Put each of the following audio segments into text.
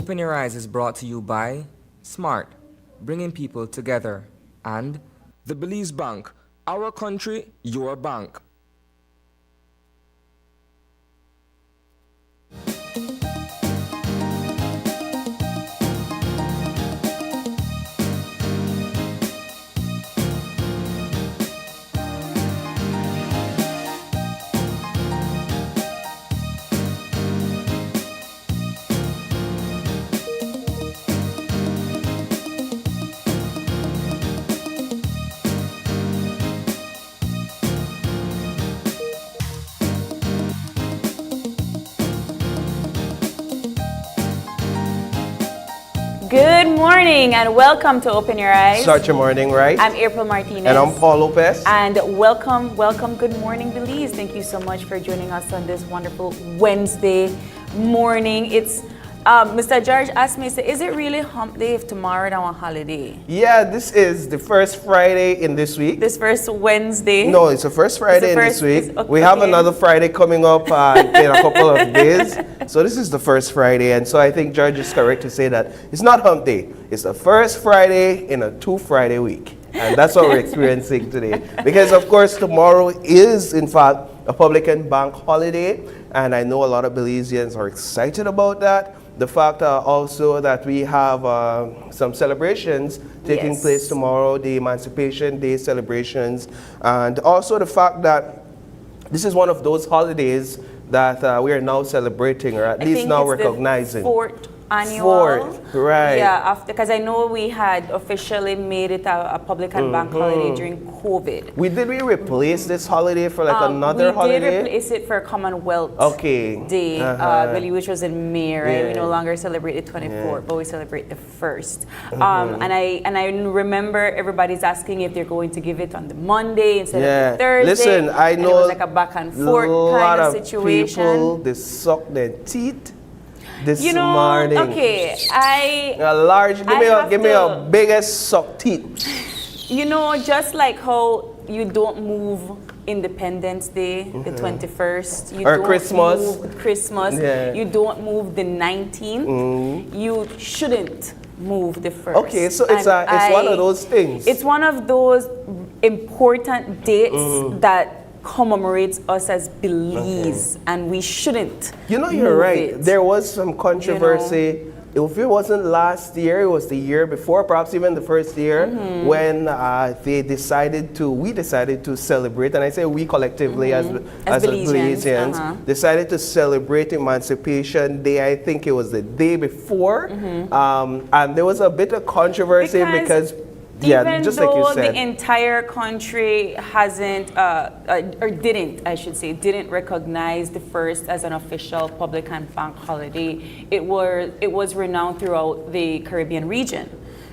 Open Your Eyes is brought to you by SMART, bringing people together, and the Belize Bank, our country, your bank. Good morning and welcome to Open Your Eyes. Start your morning right. I'm April Martinez. And I'm Paul Lopez. And welcome. Good morning, Belize. Thank you so much for joining us on this wonderful Wednesday morning. It's Mr. George asked me, is it really hump day if tomorrow is our holiday? Yeah, this is the first Friday in this week. This first Wednesday? No, it's the first Friday in this week. Okay. We have another Friday coming up in a couple of days. So this is the first Friday, and so I think George is correct to say that it's not hump day. It's the first Friday in a 2-Friday week. And that's what we're experiencing today. Because, of course, tomorrow is, in fact, a public and bank holiday. And I know a lot of Belizeans are excited about that. The fact also that we have some celebrations taking place tomorrow, the Emancipation Day celebrations. And also the fact that this is one of those holidays that we are now celebrating, or at least now recognizing. Fourth annual. Fourth, right. Yeah, because I know we had officially made it a public and bank holiday during COVID. Did we replace this holiday for like another holiday? We did replace it for Commonwealth Day, which was in May, right? Yeah. We no longer celebrate the 24th, but we celebrate the 1st. And I remember everybody's asking if they're going to give it on the Monday instead of the Thursday. Listen, I know it was like a back and forth kind of situation. People, they suck their teeth this morning. Okay, give me a biggest suck teeth. You know, just like how you don't move Independence Day, the 21st, you or don't Christmas. move Christmas, you don't move the 19th, you shouldn't move the 1st. Okay, so it's one of those things. It's one of those important dates that commemorates us as Belize, and we shouldn't. You know, you're right. It. There was some controversy. If it wasn't last year, it was the year before, perhaps even the first year, when we decided to celebrate, and I say we collectively as Belizeans, decided to celebrate Emancipation Day. I think it was the day before, and there was a bit of controversy because even just though like you said, the entire country hasn't, didn't recognize the 1st as an official public and bank holiday, it was renowned throughout the Caribbean region,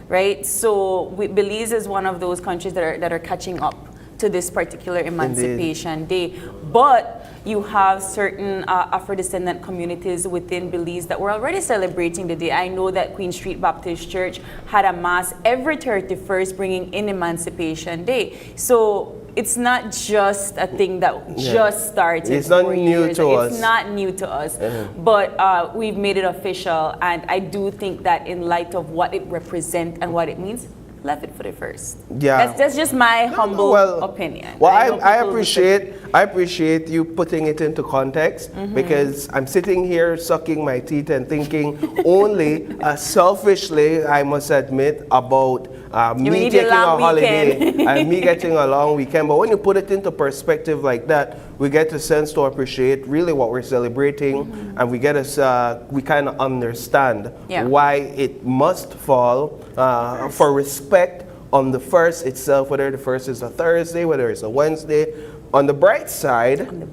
right? So Belize is one of those countries that are catching up to this particular Emancipation Day. But you have certain Afro-descendant communities within Belize that were already celebrating the day. I know that Queen Street Baptist Church had a mass every 31st bringing in Emancipation Day. So it's not just a thing that just started. It's not new to us. It's not new to us, but we've made it official. And I do think that in light of what it represents and what it means, left it for the 1st. Yeah, that's just my humble opinion. Well, I appreciate you putting it into context, because I'm sitting here sucking my teeth and thinking only selfishly, I must admit, about me taking a holiday and me getting a long weekend. But when you put it into perspective like that, we get a sense to appreciate really what we're celebrating, and we kind of understand why it must fall for respect on the 1st itself, whether the 1st is a Thursday, whether it's a Wednesday. On the bright side,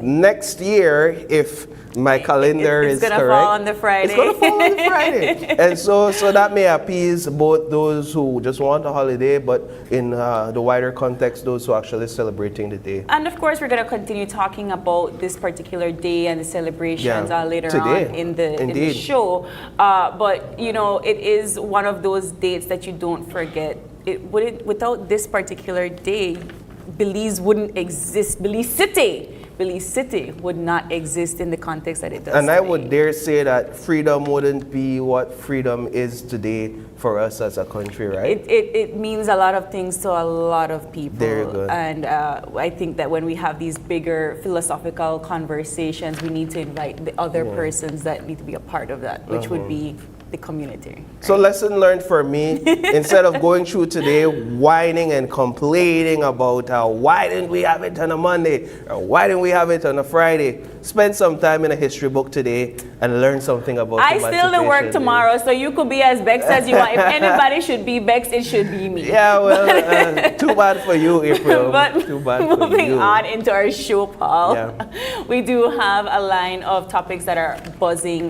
next year, if my calendar is correct, it's going to fall on the Friday. It's going to fall on the Friday. And so that may appease both those who just want a holiday, but in the wider context, those who are actually celebrating the day. And of course, we're going to continue talking about this particular day and the celebrations later today, on in the show. But, you know, it is one of those dates that you don't forget. Without this particular day, Belize wouldn't exist. Belize City Belize City would not exist in the context that it does And I today. would dare say that freedom wouldn't be what freedom is today for us as a country, right? It means a lot of things to a lot of people. There you go. And I think that when we have these bigger philosophical conversations, we need to invite the other persons that need to be a part of that, which would be the community. So lesson learned for me, instead of going through today whining and complaining about why didn't we have it on a Monday, or why didn't we have it on a Friday, spend some time in a history book today and learn something about I still do work tomorrow, so you could be as vexed as you want. If anybody should be vexed, it should be me. Yeah, well, too bad for you, April. But too bad for moving you. on into our show, Paul, Yeah. we do have a line of topics that are buzzing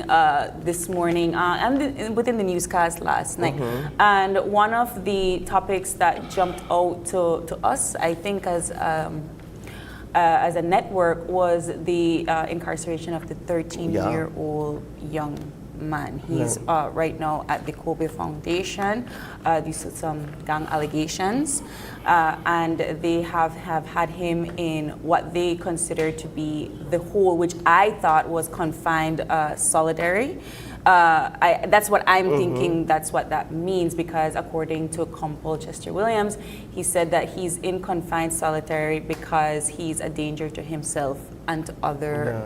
this morning and within the newscast last night. And one of the topics that jumped out to us, I think, as a network, was the incarceration of the 13-year-old young man. He's right now at the Kobe Foundation due to some gang allegations, and they have had him in what they consider to be the hole, which I thought was confined solitary. That's what I'm thinking. That's what that means, because according to Compol Chester Williams, he said that he's in confined solitary because he's a danger to himself and to other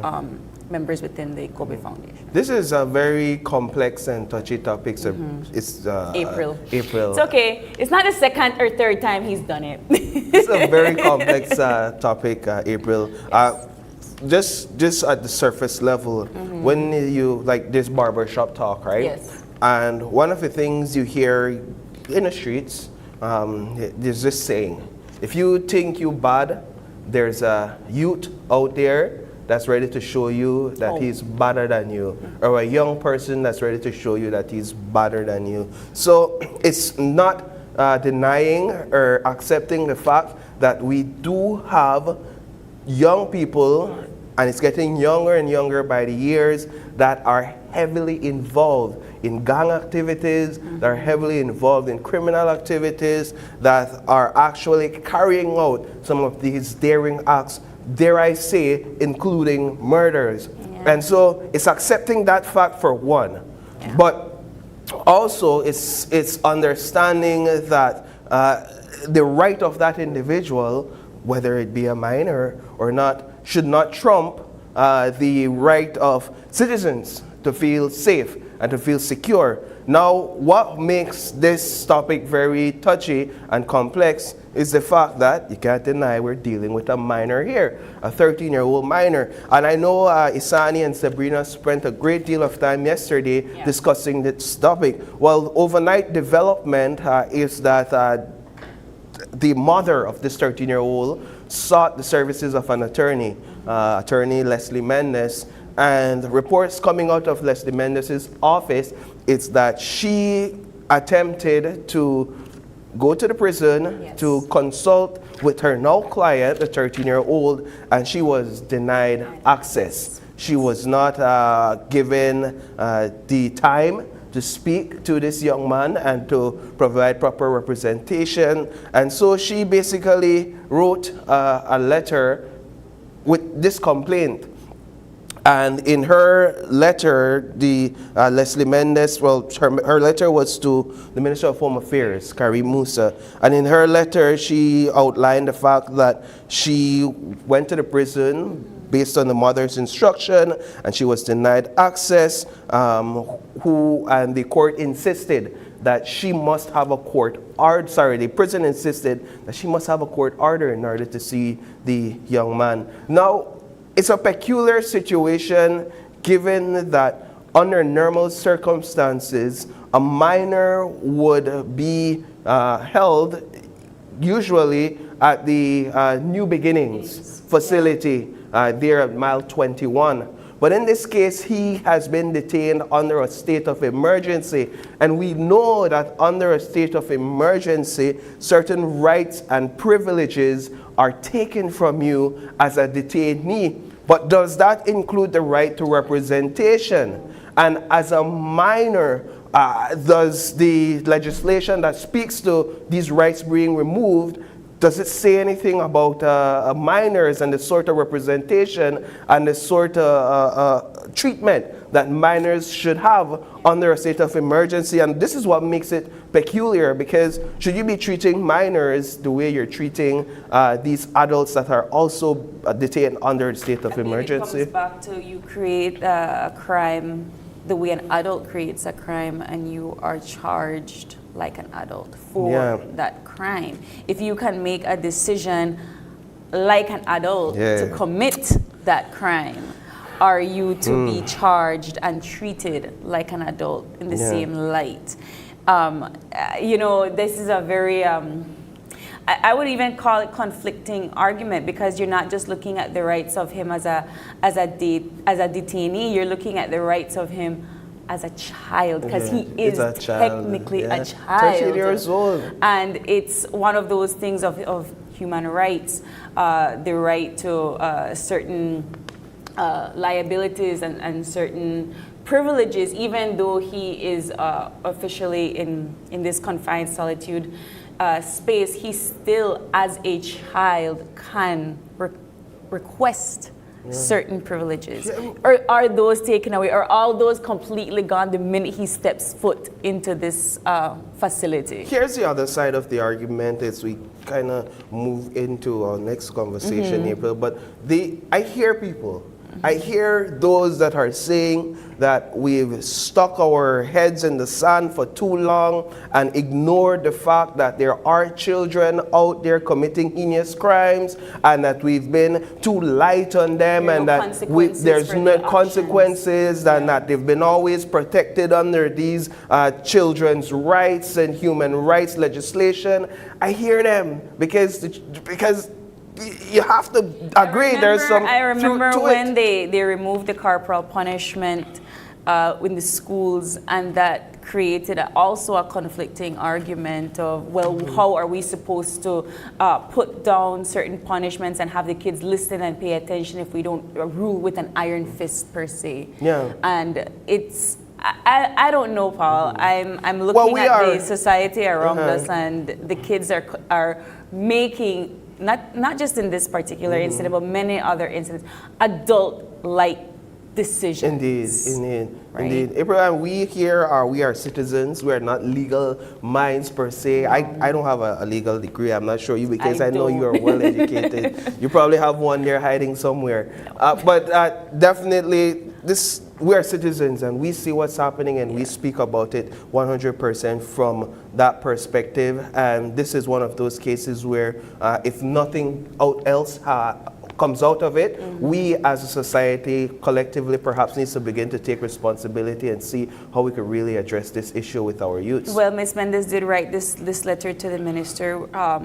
members within the Kobe Foundation. This is a very complex and touchy topic. So it's April. April. It's okay. It's not the second or third time he's done it. It's a very complex topic, April. Just at the surface level, when you, like, this barbershop talk, right? Yes. And one of the things you hear in the streets, there's this saying: if you think you bad, there's a youth out there that's ready to show you that he's better than you, or a young person that's ready to show you that he's better than you. So it's not denying or accepting the fact that we do have young people, and it's getting younger and younger by the years, that are heavily involved in gang activities, that are heavily involved in criminal activities, that are actually carrying out some of these daring acts, dare I say, including murders. And so it's accepting that fact for one. But also it's understanding that the right of that individual, whether it be a minor or not, should not trump the right of citizens to feel safe and to feel secure. Now, what makes this topic very touchy and complex is the fact that you can't deny we're dealing with a minor here, a 13-year-old minor. And I know Isani and Sabrina spent a great deal of time yesterday discussing this topic. Well, overnight development is that the mother of this 13-year-old sought the services of an attorney, attorney Leslie Mendez, and reports coming out of Leslie Mendez's office is that she attempted to go to the prison to consult with her now client, the 13-year-old, and she was denied access. She was not given the time to speak to this young man and to provide proper representation. And so she basically wrote a letter with this complaint. And in her letter, the Leslie Mendez, well, her letter was to the Minister of Home Affairs, Karim Musa. And in her letter, she outlined the fact that she went to the prison based on the mother's instruction, and she was denied access, and the court insisted that she must have a court order, the prison insisted that she must have a court order in order to see the young man. Now, it's a peculiar situation given that under normal circumstances, a minor would be held usually at the New Beginnings facility there at mile 21. But in this case, he has been detained under a state of emergency. And we know that under a state of emergency, certain rights and privileges are taken from you as a detainee. But does that include the right to representation? And as a minor, does the legislation that speaks to these rights being removed does it say anything about minors and the sort of representation and the sort of treatment that minors should have under a state of emergency? And this is what makes it peculiar, because should you be treating minors the way you're treating these adults that are also detained under the state of emergency? It comes back to you create a crime the way an adult creates a crime, and you are charged like an adult for that crime. If you can make a decision like an adult to commit that crime, are you to be charged and treated like an adult in the same light? This is a very, I would even call it conflicting argument, because you're not just looking at the rights of him as a detainee, you're looking at the rights of him as a child, because he is technically a child. 13 years old. And it's one of those things of human rights, the right to certain liabilities and certain privileges, even though he is officially in this confined solitude space, he still, as a child, can request certain privileges. Or are those taken away? Or are all those completely gone the minute he steps foot into this facility? Here's the other side of the argument as we kind of move into our next conversation, April. But I hear people. I hear those that are saying that we've stuck our heads in the sand for too long and ignored the fact that there are children out there committing heinous crimes, and that we've been too light on them, and that there's no consequences, and that they've been always protected under these children's rights and human rights legislation. I hear them because you have to agree there's some I remember truth to when it. they removed the corporal punishment in the schools, and that created also a conflicting argument of, well, how are we supposed to put down certain punishments and have the kids listen and pay attention if we don't rule with an iron fist per se? Yeah. And it's, I don't know, Paul. I'm looking at the society around us, and the kids are making, not just in this particular incident, but many other incidents, adult-like decisions. Indeed. Right? April, and we here we are citizens. We are not legal minds per se. I don't have a legal degree. I'm not sure you, because I know you are well educated. You probably have one there hiding somewhere. No. But definitely, we are citizens, and we see what's happening, and we speak about it 100% from that perspective. And this is one of those cases where if nothing else comes out of it, we as a society collectively perhaps needs to begin to take responsibility and see how we could really address this issue with our youths. Well, Ms. Mendes did write this letter to the minister.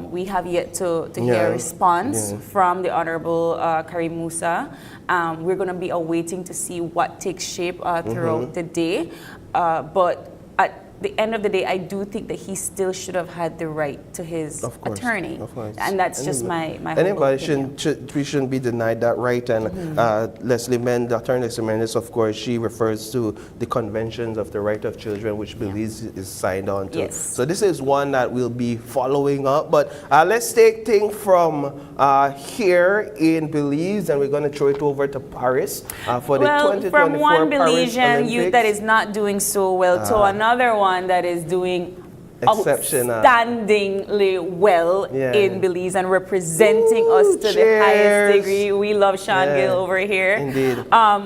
We have yet to hear a response from the Honorable Karim Musa. We're going to be awaiting to see what takes shape throughout the day. But at the end of the day, I do think that he still should have had the right to his attorney. Of course. And that's just my anybody we shouldn't be denied that right. And the attorney Leslie Mendes, of course, she refers to the conventions of the right of children, which Belize is signed on to. Yes. So this is one that we'll be following up. But let's take things from here in Belize, and we're going to throw it over to Paris for the 2024 from one Paris Belizean youth that is not doing so well to another one that is doing outstandingly well in Belize and representing us to the highest degree. We love Sean Gill over here. Indeed.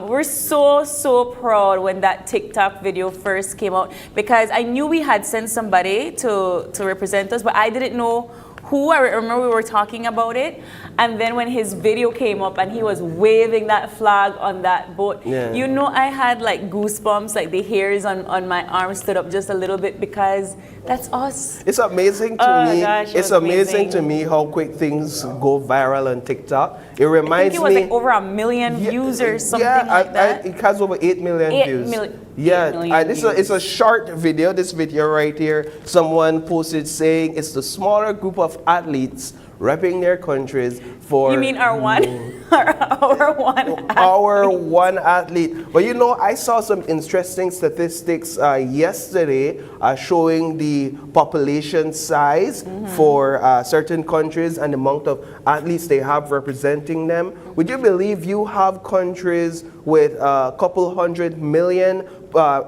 We're so proud when that TikTok video first came out, because I knew we had sent somebody to represent us, but I didn't know who. I remember we were talking about it, and then when his video came up and he was waving that flag on that boat, I had like goosebumps, like the hairs on my arm stood up just a little bit, because that's us. It's amazing to me. It's amazing to me how quick things go viral on TikTok. It reminds me. I think it was like over 1 million views or something like that. It has over 8 million views. It's a short video. This video right here, someone posted saying it's the smaller group of athletes repping their countries for. You mean our one? our one. Our one athlete. But you know, I saw some interesting statistics yesterday showing the population size for certain countries and the amount of athletes they have representing them. Would you believe you have countries with a couple 100 million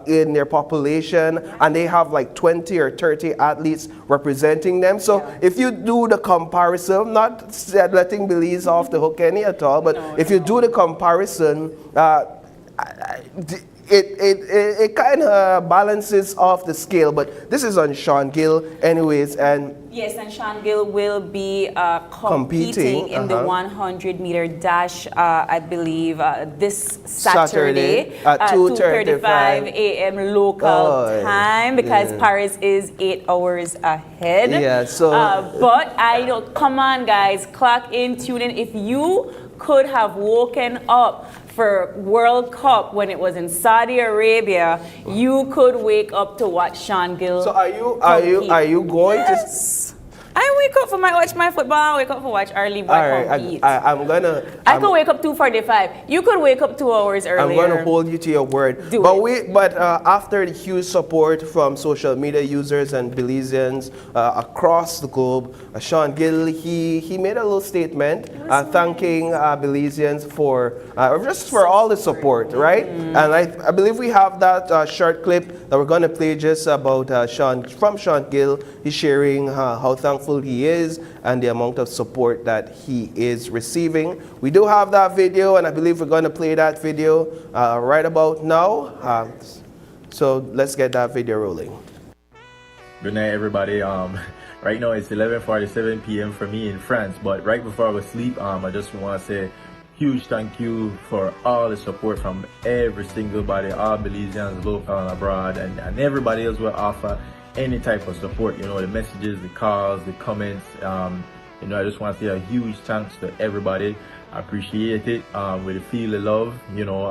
in their population, and they have like 20 or 30 athletes representing them? So if you do the comparison, not letting Belize off the hook any at all, but if you do the comparison, it kind of balances off the scale. But this is on Sean Gill anyways, and yes, and Sean Gill will be competing in the 100-meter dash, I believe, this Saturday at 2:35 a.m. local time, because Paris is 8 hours ahead. Yeah, so but I don't. Come on, guys, clock in, tune in. If you could have woken up for World Cup when it was in Saudi Arabia, you could wake up to watch Sean Gill. So are you going to? I wake up for watch my football. I wake up for watch early boy compete. I could wake up 2:45. You could wake up 2 hours earlier. I'm going to hold you to your word. But after the huge support from social media users and Belizeans across the globe, Sean Gill, he made a little statement thanking Belizeans for just for all the support, right? And I believe we have that short clip that we're going to play just about Sean Gill. He's sharing how thankful he is and the amount of support that he is receiving. We do have that video, and I believe we're going to play that video right about now. So let's get that video rolling. Good night, everybody. Right now it's 11:47 p.m. for me in France, but right before I was asleep, I just want to say huge thank you for all the support from every single body, all Belizeans, local and abroad, and everybody else will offer any type of support, you know, the messages, the calls, the comments. You know, I just want to say a huge thanks to everybody. I appreciate it. With the feel of love, you know,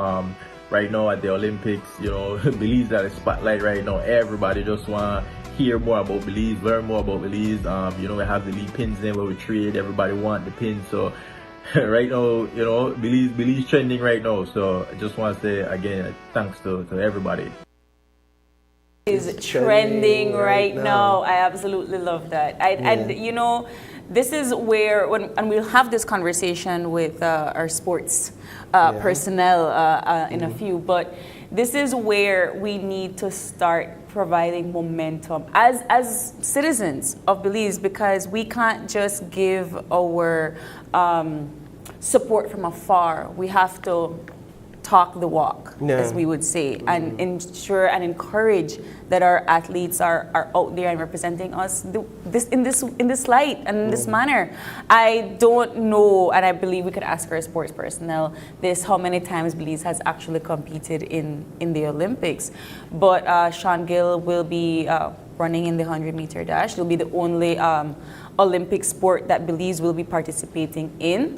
right now at the Olympics, you know, Belize at the spotlight right now. Everybody just want to hear more about Belize, learn more about Belize. You know, we have the lead pins there where we trade. Everybody want the pins. So right now, you know, Belize trending right now. So I just want to say again, thanks to everybody. Is trending right now. I absolutely love that. And you know, this is where and we'll have this conversation with our sports personnel in a few, but this is where we need to start providing momentum as citizens of Belize, because we can't just give our support from afar. We have to talk the walk, as we would say, and ensure and encourage that our athletes are out there and representing us in this light and in this manner. I don't know, and I believe we could ask our sports personnel this, how many times Belize has actually competed in the Olympics. But Sean Gill will be running in the 100-meter dash. It'll be the only Olympic sport that Belize will be participating in.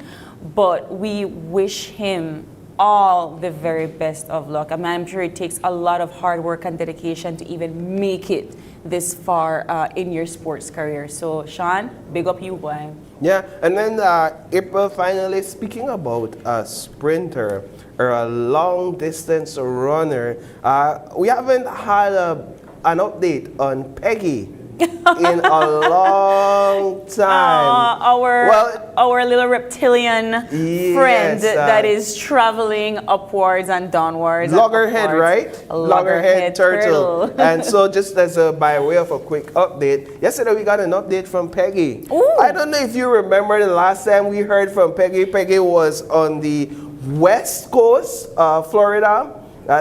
But we wish him all the very best of luck. I mean, I'm sure it takes a lot of hard work and dedication to even make it this far in your sports career. So, Sean, big up you, boy. Yeah, and then April, finally, speaking about a sprinter or a long-distance runner, we haven't had an update on Peggy in a long time. Our little reptilian friend that is traveling upwards and downwards. Loggerhead, right? Loggerhead turtle. And so just as by way of a quick update, yesterday we got an update from Peggy. Ooh. I don't know if you remember the last time we heard from Peggy. Peggy was on the west coast, Florida.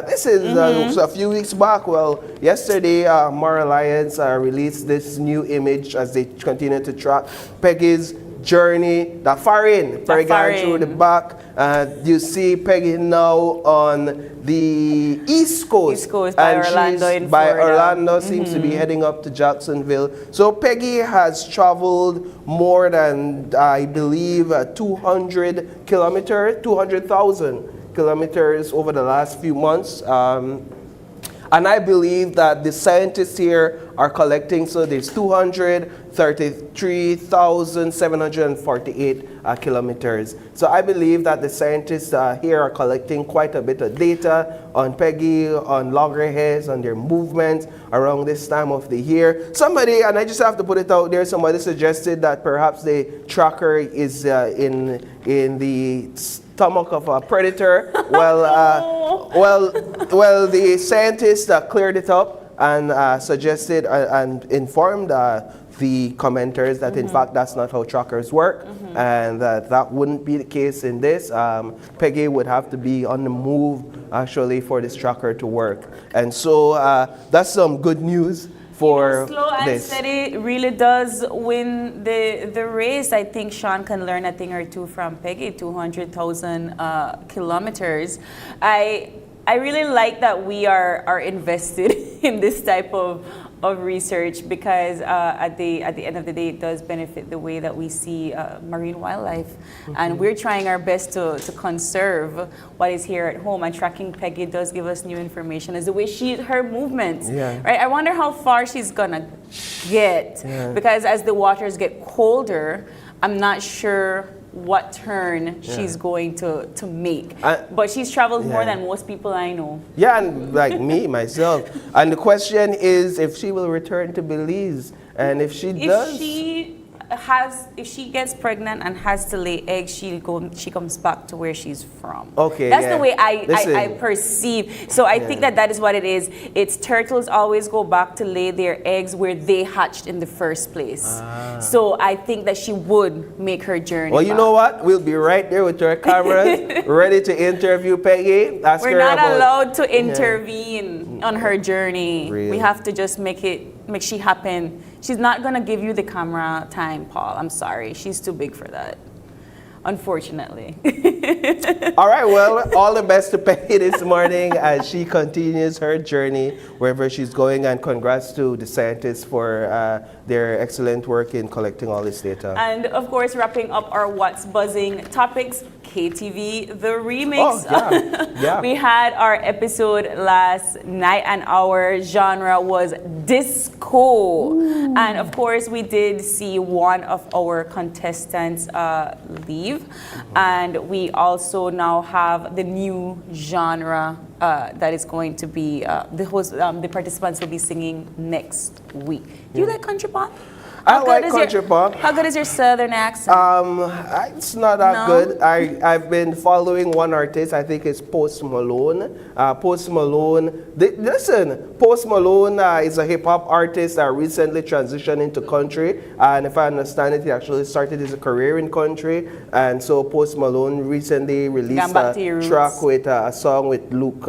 This is a few weeks back. Well, yesterday, Mar Alliance released this new image as they continue to track Peggy's journey, the farin through the back. You see Peggy now on the East Coast by Orlando in Florida. Orlando, seems to be heading up to Jacksonville. So Peggy has traveled more than, I believe, 200,000 kilometers over the last few months. And I believe that the scientists here are collecting, so there's 233,748 kilometers. So I believe that the scientists here are collecting quite a bit of data on Peggy, on loggerheads, on their movements around this time of the year. Somebody, and I just have to put it out there, somebody suggested that perhaps the tracker is in the stomach of a predator. Well, the scientists cleared it up and suggested and informed the commenters that in fact that's not how trackers work, and that wouldn't be the case in this. Peggy would have to be on the move actually for this tracker to work, and so that's some good news for slow and this. steady really does win the race. I think Sean can learn a thing or two from Peggy. 200,000 kilometers. I really like that we are invested in this type of research, because at the end of the day, it does benefit the way that we see marine wildlife, and we're trying our best to conserve what is here at home. And tracking Peggy does give us new information as the way her movements. Right? I wonder how far she's gonna get, because as the waters get colder, I'm not sure what turn she's going to make. But she's traveled more than most people I know. Yeah, and like me, myself. And the question is if she will return to Belize. And if she does... If she gets pregnant and has to lay eggs, she comes back to where she's from. Okay, that's the way I perceive. So I think that is what it is. It's turtles always go back to lay their eggs where they hatched in the first place. So I think that she would make her journey. Well, you know what? We'll be right there with our cameras, ready to interview Peggy. We're not allowed to intervene on her journey. Really? We have to just make she happen. She's not gonna give you the camera time, Paul. I'm sorry. She's too big for that, unfortunately. All right, well, all the best to Peggy this morning as she continues her journey wherever she's going, and congrats to the scientists for their excellent work in collecting all this data. And of course, wrapping up our What's Buzzing topics, KTV, the remix. We had our episode last night and our genre was disco. Ooh. And of course, we did see one of our contestants leave. And we also now have the new genre that is going to be, the participants will be singing next week. Do you like country pop? I like country pop. How good is your southern accent? It's not that good. I've been following one artist. I think it's Post Malone. Post Malone. Post Malone is a hip hop artist that recently transitioned into country. And if I understand it, he actually started his career in country. And so Post Malone recently released a track with a song with Luke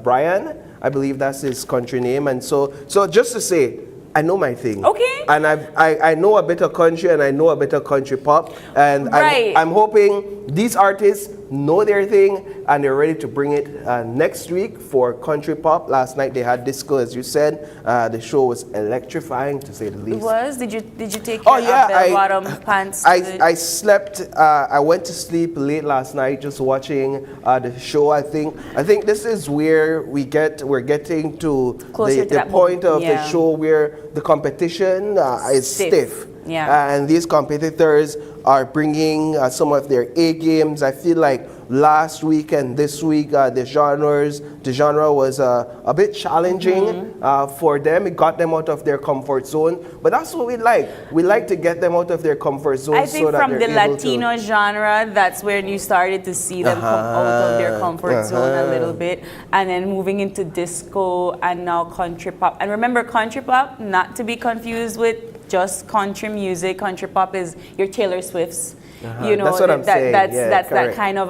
Bryan. I believe that's his country name. And so just to say, I know my thing. Okay. And I know a bit of country and I know a bit of country pop. And I'm hoping these artists know their thing and they're ready to bring it next week for country pop. Last night they had disco, as you said. The show was electrifying, to say the least. It was? Did you take care of the bottom pants? I slept. I went to sleep late last night just watching the show. I think this is where we're getting to the point of the show where the competition is stiff. Yeah. And these competitors are bringing some of their A games. I feel like last week and this week, the genre was a bit challenging for them. It got them out of their comfort zone. But that's what we like. We like to get them out of their comfort zone. I think from the Latino genre, that's when you started to see them come out of their comfort zone a little bit. And then moving into disco and now country pop. And remember, country pop, not to be confused with just country music. Country pop is your Taylor Swifts. You know, that's what I'm saying. That's that kind of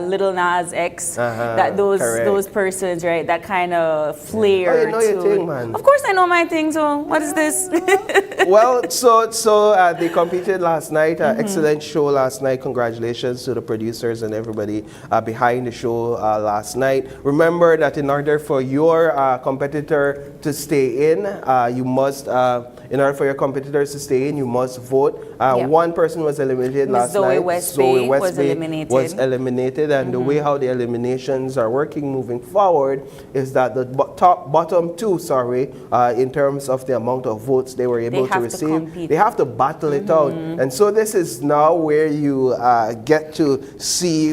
Little Nas X. That those persons, right? That kind of flair. Oh, you know your thing, man. Of course, I know my thing. So what is this? Well, so they competed last night. Excellent show last night. Congratulations to the producers and everybody behind the show last night. Remember that in order for your competitor to stay in, you must. In order for your competitors to stay in, you must vote. One person was eliminated last Zoe night. Westbay was eliminated. was eliminated, and the way how the eliminations are working moving forward is that the bottom two, in terms of the amount of votes they were able to have to receive, compete. they have to battle it out. And so this is now where you get to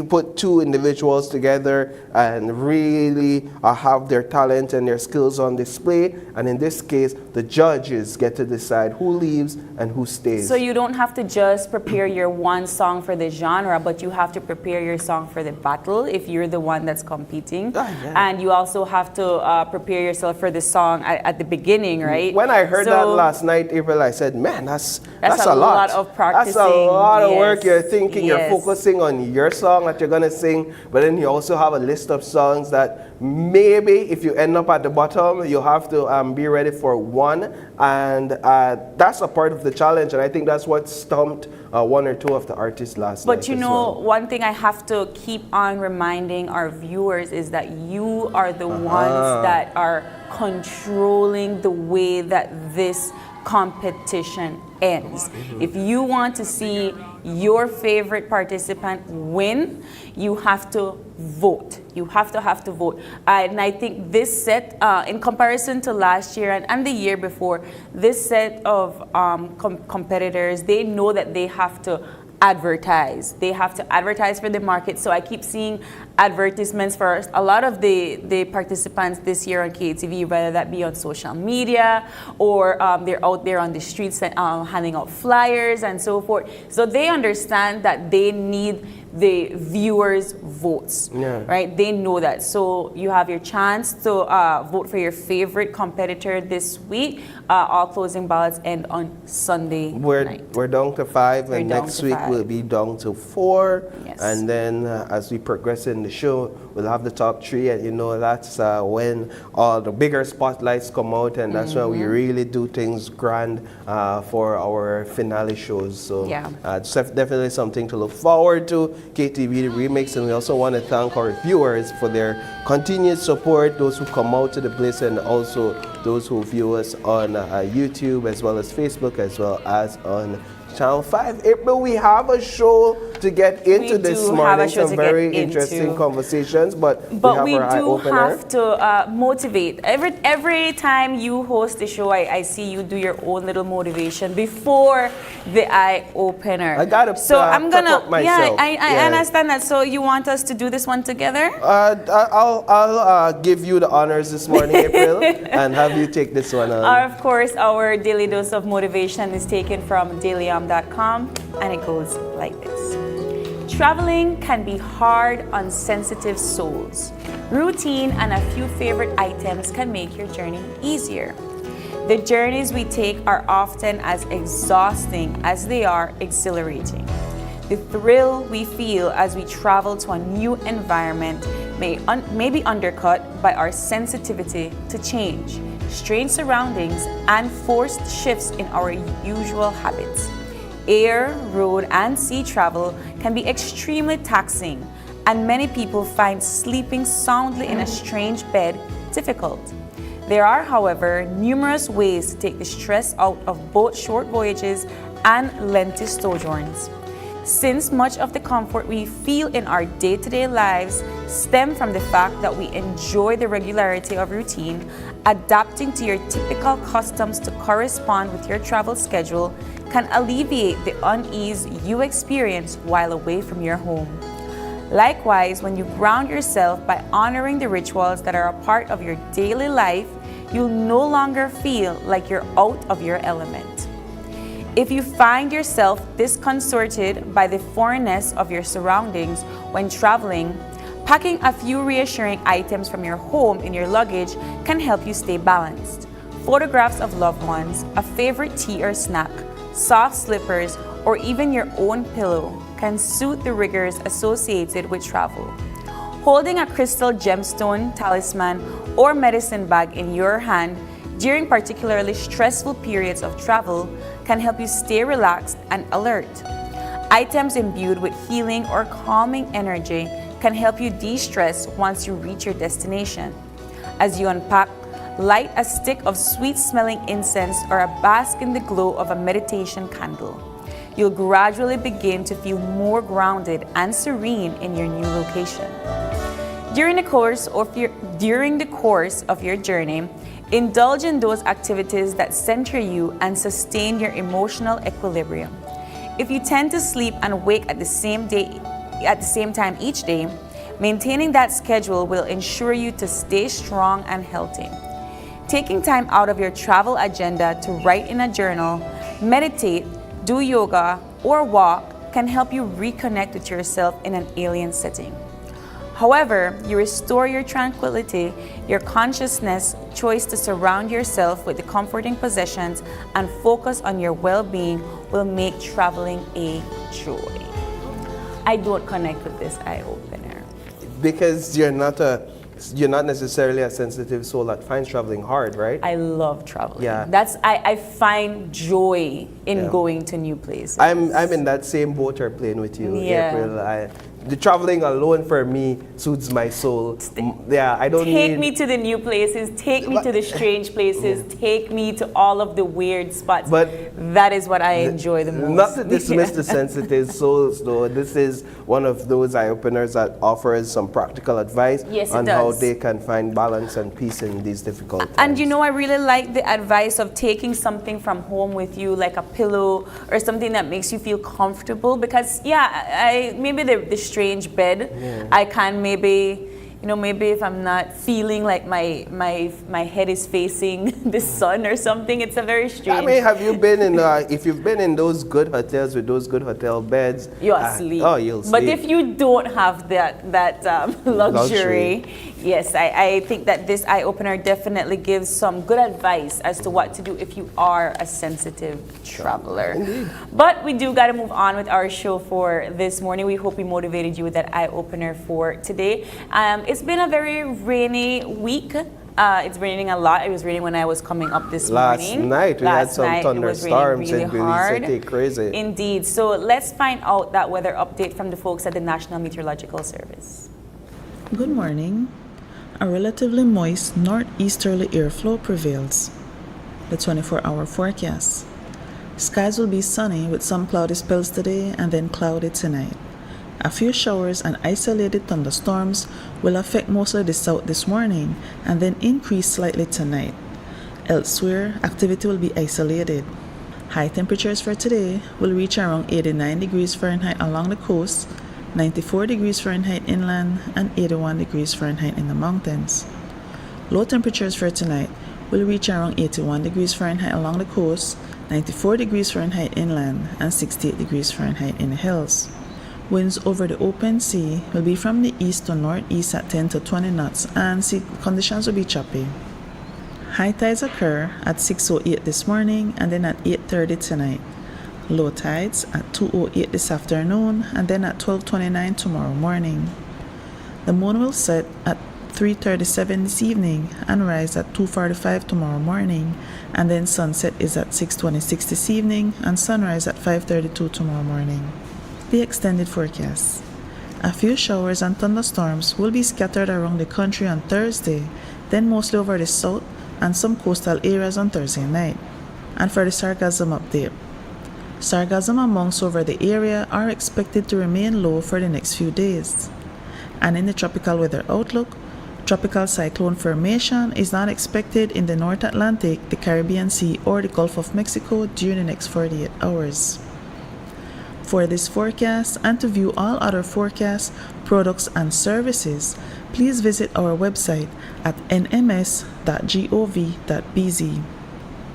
put two individuals together and really have their talent and their skills on display. And in this case, the judges get to decide who leaves and who stays. So you don't have to just prepare your one song for the genre, but you have to prepare your song for the battle if you're the one that's competing. And you also have to prepare yourself for the song at the beginning, right? When I heard that last night, April, I said, man, that's a lot of practicing. That's a lot of work. You're thinking, Yes. you're focusing on your song that you're going to sing, but then you also have a list of songs that maybe if you end up at the bottom, you have to be ready for one. And that's a part of the challenge. And I think that's what stumped one or two of the artists last night. But you know, one thing I have to keep on reminding our viewers is that you are the ones that are controlling the way that this competition ends. If you want to see your favorite participant win, you have to vote. You have to vote. And I think this set, in comparison to last year and the year before, this set of competitors, they know that they have to advertise. They have to advertise for the market. So I keep seeing advertisements for a lot of the participants this year on KTV, whether that be on social media or they're out there on the streets handing out flyers and so forth. So they understand that they need the viewers' votes, right? They know that. So you have your chance to vote for your favorite competitor this week. All closing ballots end on Sunday night. We're down to 5, and next week we'll be down to 4. Yes. And then as we progress in the show, we'll have the top 3, and you know that's when all the bigger spotlights come out, and that's when we really do things grand for our finale shows. So it's definitely something to look forward to. KTV The Remix, and we also want to thank our viewers for their continued support, those who come out to the place and also those who view us on YouTube as well as Facebook as well as on Channel 5. April, we have a show to get into this morning, some very interesting conversations, but we have to motivate. Every time you host the show, I see you do your own little motivation before the eye opener. I gotta I'm gonna up myself. I understand that. So you want us to do this one together? I'll give you the honors this morning, April, and have you take this one on. Of course, our daily dose of motivation is taken from dailyom.com, and it goes like this. Traveling can be hard on sensitive souls. Routine and a few favorite items can make your journey easier. The journeys we take are often as exhausting as they are exhilarating. The thrill we feel as we travel to a new environment may be undercut by our sensitivity to change, strange surroundings, and forced shifts in our usual habits. Air, road, and sea travel can be extremely taxing, and many people find sleeping soundly in a strange bed difficult. There are, however, numerous ways to take the stress out of both short voyages and lengthy sojourns. Since much of the comfort we feel in our day-to-day lives stem from the fact that we enjoy the regularity of routine, adapting to your typical customs to correspond with your travel schedule can alleviate the unease you experience while away from your home. Likewise, when you ground yourself by honoring the rituals that are a part of your daily life, you'll no longer feel like you're out of your element. If you find yourself disconcerted by the foreignness of your surroundings when traveling, packing a few reassuring items from your home in your luggage can help you stay balanced. Photographs of loved ones, a favorite tea or snack, soft slippers, or even your own pillow can suit the rigors associated with travel. Holding a crystal gemstone, talisman, or medicine bag in your hand during particularly stressful periods of travel can help you stay relaxed and alert. Items imbued with healing or calming energy can help you de-stress once you reach your destination. As you unpack, light a stick of sweet-smelling incense or a bask in the glow of a meditation candle. you'll gradually begin to feel more grounded and serene in your new location. During the course of your journey, indulge in those activities that center you and sustain your emotional equilibrium. If you tend to sleep and wake at the same time each day, maintaining that schedule will ensure you to stay strong and healthy. Taking time out of your travel agenda to write in a journal, meditate, do yoga, or walk can help you reconnect with yourself in an alien setting. However, you restore your tranquility, your consciousness, choice to surround yourself with the comforting possessions, and focus on your well-being will make traveling a joy. I don't connect with this eye-opener. Because you're not necessarily a sensitive soul that finds traveling hard, right? I love traveling. Yeah. I find joy in going to new places. I'm in that same boat or plane with you, Yeah. April. The traveling alone for me suits my soul. I don't Take need... me to the new places, take me to the strange places, take me to all of the weird spots. But that is what I enjoy the most. Not to dismiss the sensitive souls, though. This is one of those eye-openers that offers some practical advice on how they can find balance and peace in these difficult times. And you know, I really like the advice of taking something from home with you, like a pillow or something that makes you feel comfortable. Because, maybe the strange bed, I can maybe if I'm not feeling like my head is facing the sun or something, it's a very strange. I mean, have you been in, if you've been in those good hotels with those good hotel beds? You're asleep. You'll sleep. But if you don't have that luxury, yes, I think that this eye-opener definitely gives some good advice as to what to do if you are a sensitive traveler. Indeed. But we do got to move on with our show for this morning. We hope we motivated you with that eye-opener for today. It's been a very rainy week. It's raining a lot. It was raining when I was coming up this morning. Last night we had some thunderstorms in Belize. Crazy. Indeed. So let's find out that weather update from the folks at the National Meteorological Service. Good morning. A relatively moist northeasterly airflow prevails. The 24-hour forecast. Skies will be sunny with some cloudy spells today and then cloudy tonight. A few showers and isolated thunderstorms will affect mostly the south this morning and then increase slightly tonight. Elsewhere, activity will be isolated. High temperatures for today will reach around 89 degrees Fahrenheit along the coast, 94 degrees Fahrenheit inland, and 81 degrees Fahrenheit in the mountains. Low temperatures for tonight will reach around 81 degrees Fahrenheit along the coast, 94 degrees Fahrenheit inland, and 68 degrees Fahrenheit in the hills. Winds over the open sea will be from the east to northeast at 10 to 20 knots, and sea conditions will be choppy. High tides occur at 6:08 this morning and then at 8:30 tonight. Low tides at 2:08 this afternoon and then at 12:29 tomorrow morning. The moon will set at 3:37 this evening and rise at 2:45 tomorrow morning, and then sunset is at 6:26 this evening and sunrise at 5:32 tomorrow morning. The extended forecast. A few showers and thunderstorms will be scattered around the country on Thursday, then mostly over the south and some coastal areas on Thursday night. And for the sargassum update. Sargassum amounts over the area are expected to remain low for the next few days. And in the tropical weather outlook, tropical cyclone formation is not expected in the North Atlantic, the Caribbean Sea, or the Gulf of Mexico during the next 48 hours. For this forecast and to view all other forecasts, products, and services, please visit our website at nms.gov.bz.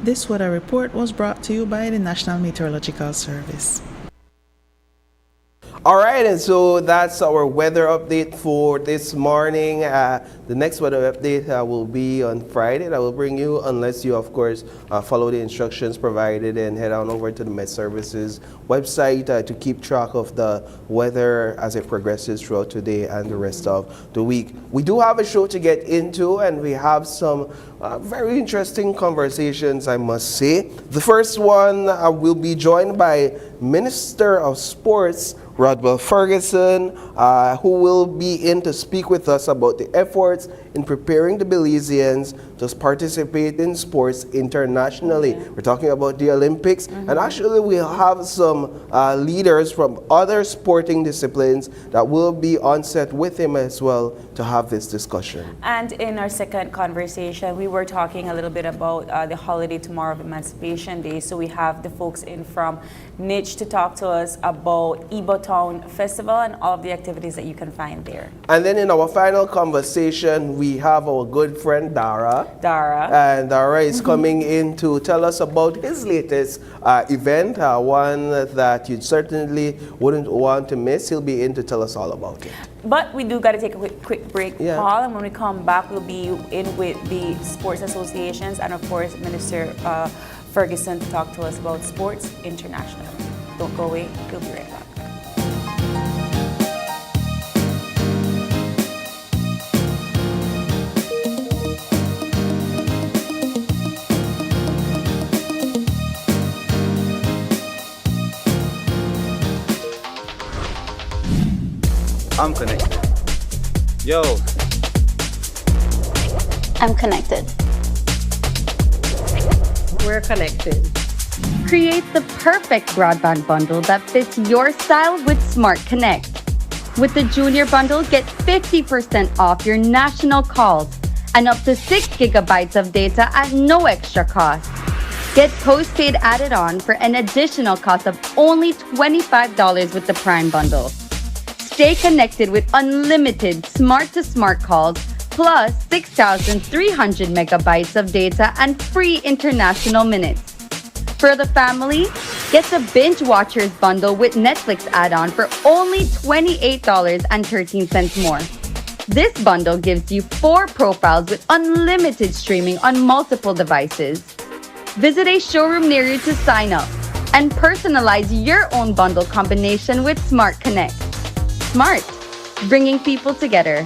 This weather report was brought to you by the National Meteorological Service. All right, and so that's our weather update for this morning. The next weather update will be on Friday. That will bring you, unless you, of course, follow the instructions provided and head on over to the Met Services website to keep track of the weather as it progresses throughout today and the rest of the week. We do have a show to get into, and we have some very interesting conversations, I must say. The first one will be joined by Minister of Sports, Rodwell Ferguson, who will be in to speak with us about the efforts in preparing the Belizeans to participate in sports internationally. We're talking about the Olympics, and actually we'll have some leaders from other sporting disciplines that will be on set with him as well to have this discussion. And in our second conversation, we were talking a little bit about the holiday tomorrow of Emancipation Day. So we have the folks in from Niche to talk to us about EBOE Town Festival and all of the activities that you can find there. And then in our final conversation, we have our good friend Dara. And Dara is coming in to tell us about his latest event, one that you certainly wouldn't want to miss. He'll be in to tell us all about it. But we do got to take a quick break, Paul, and when we come back, we'll be in with the sports associations and, of course, Minister Ferguson to talk to us about sports international. Don't go away. We'll be right back. I'm connected. Yo. I'm connected. We're connected. Create the perfect broadband bundle that fits your style with Smart Connect. With the Junior Bundle, get 50% off your national calls and up to 6 gigabytes of data at no extra cost. Get postpaid added on for an additional cost of only $25 with the Prime Bundle. Stay connected with unlimited smart-to-smart calls plus 6,300 megabytes of data and free international minutes. For the family, get the Binge Watchers bundle with Netflix add-on for only $28.13 more. This bundle gives you 4 profiles with unlimited streaming on multiple devices. Visit a showroom near you to sign up and personalize your own bundle combination with Smart Connect. Smart, bringing people together.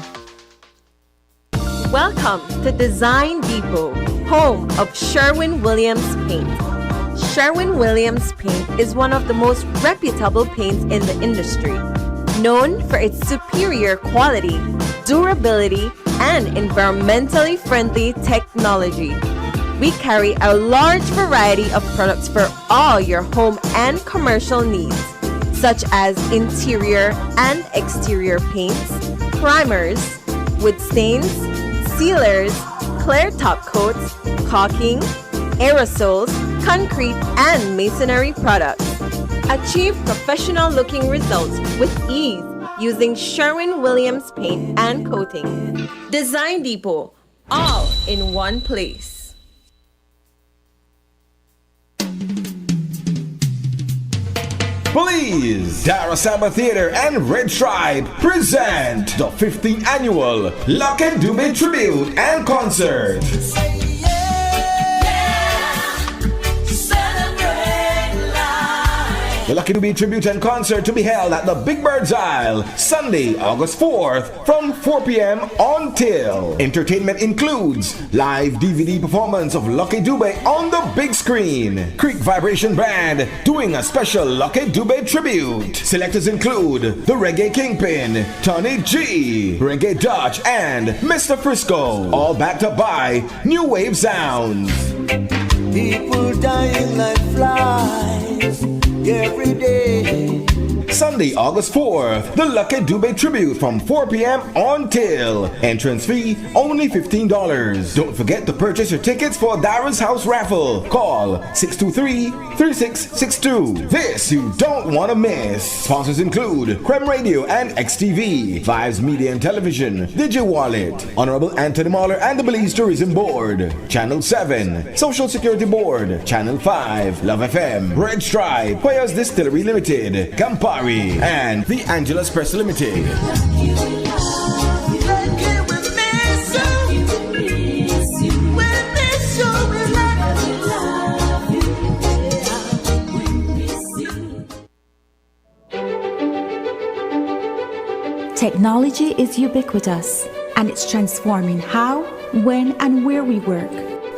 Welcome to Design Depot, home of Sherwin-Williams Paint. Sherwin-Williams Paint is one of the most reputable paints in the industry, known for its superior quality, durability, and environmentally friendly technology. We carry a large variety of products for all your home and commercial needs, such as interior and exterior paints, primers, wood stains, sealers, clear top coats, caulking, aerosols, concrete, and masonry products. Achieve professional-looking results with ease using Sherwin-Williams paint and coating. Design Depot, all in one place. Please, Dara Samba Theater and Red Stripe present the 15th annual Dube Tribute and Concert. The Dube Tribute and Concert to be held at the Big Bird's Isle, Sunday, August 4th from 4 p.m. until. Entertainment includes live DVD performance of Dube on the big screen. Creek Vibration Band doing a special Dube tribute. Selectors include the Reggae Kingpin, Tony G, Reggae Dutch, and Mr. Frisco. All backed up by New Wave Sounds. People dying like flies every day. Sunday, August 4th, the Dube tribute from 4 p.m. until. Entrance fee only $15. Don't forget to purchase your tickets for Dara's House Raffle. Call 623-3662. This you don't want to miss. Sponsors include Creme Radio and XTV, Vibes Media and Television, DigiWallet, Honorable Anthony Mahler and the Belize Tourism Board, Channel 7, Social Security Board, Channel 5, Love FM, Red Stripe, Players Distillery Limited, Campari, and the Angeles Press Limited. Technology is ubiquitous, and it's transforming how, when, and where we work.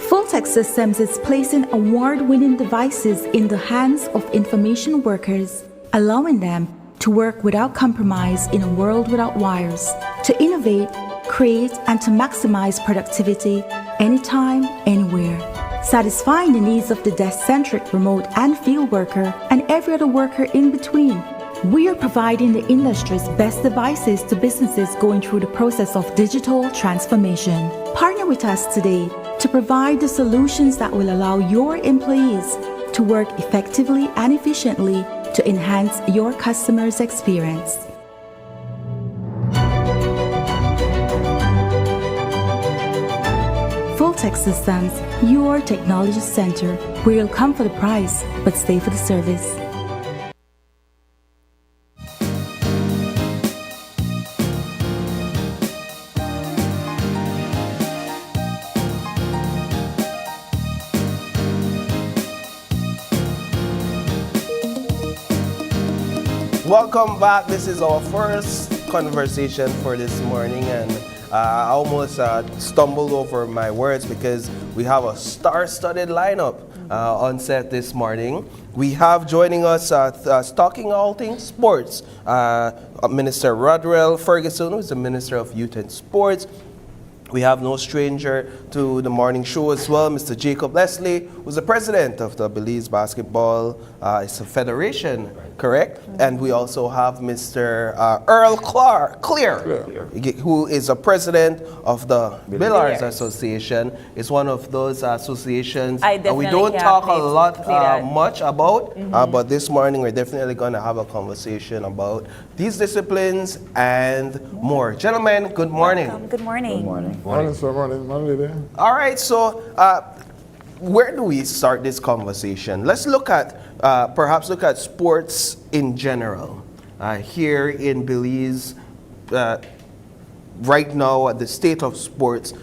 Full-Tech Systems is placing award-winning devices in the hands of information workers, allowing them to work without compromise in a world without wires, to innovate, create, and to maximize productivity anytime, anywhere, satisfying the needs of the desk-centric remote and field worker and every other worker in between. We are providing the industry's best devices to businesses going through the process of digital transformation. Partner with us today to provide the solutions that will allow your employees to work effectively and efficiently to enhance your customers' experience. Full-Tech Systems, your technology center, where you'll come for the price, but stay for the service. Welcome back. This is our first conversation for this morning, and I almost stumbled over my words because we have a star-studded lineup on set this morning. We have joining us talking all things sports, Minister Rodwell Ferguson, who is the Minister of Youth and Sports. We have no stranger to the morning show as well, Mr. Jacob Leslie, who's the president of the Belize Basketball it's a federation, correct? And we also have Mr. Earl Clear, who is the president of the Billiards Association. It's one of those associations that we don't talk a lot much about, but this morning we're definitely going to have a conversation about these disciplines and more. Gentlemen, good morning. Welcome. Good morning. Good morning. Morning, sir. Morning, lady. All right, so where do we start this conversation? Let's look at, perhaps look at sports in general. Here in Belize, right now at the state of sports,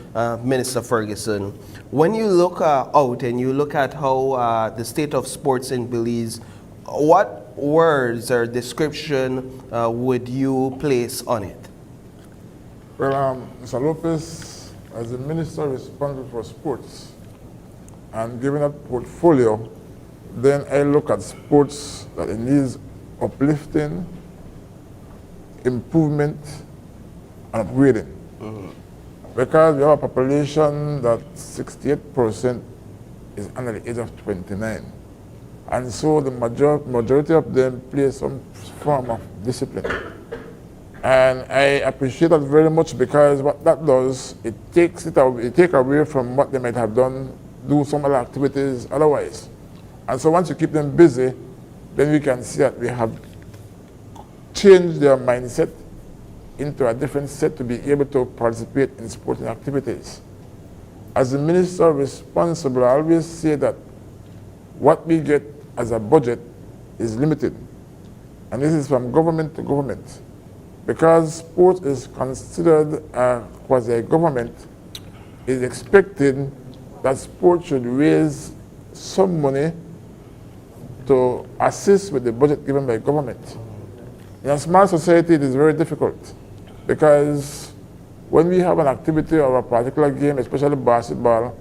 Minister Ferguson, when you look out and you look at how the state of sports in Belize, what words or description would you place on it? Well, Mr. Lopez, as the minister responsible for sports, and given that portfolio, then I look at sports that it needs uplifting, improvement, and upgrading. Because we have a population that 68% is under the age of 29. And so the majority of them play some form of discipline. And I appreciate that very much because what that does, it takes away from what they might have done, do some other activities otherwise. And so once you keep them busy, then we can see that we have changed their mindset into a different set to be able to participate in sporting activities. As the minister responsible, I always say that what we get as a budget is limited. And this is from government to government. Because sport is considered a quasi-government, it is expected that sport should raise some money to assist with the budget given by government. In a small society, it is very difficult because when we have an activity or a particular game, especially basketball,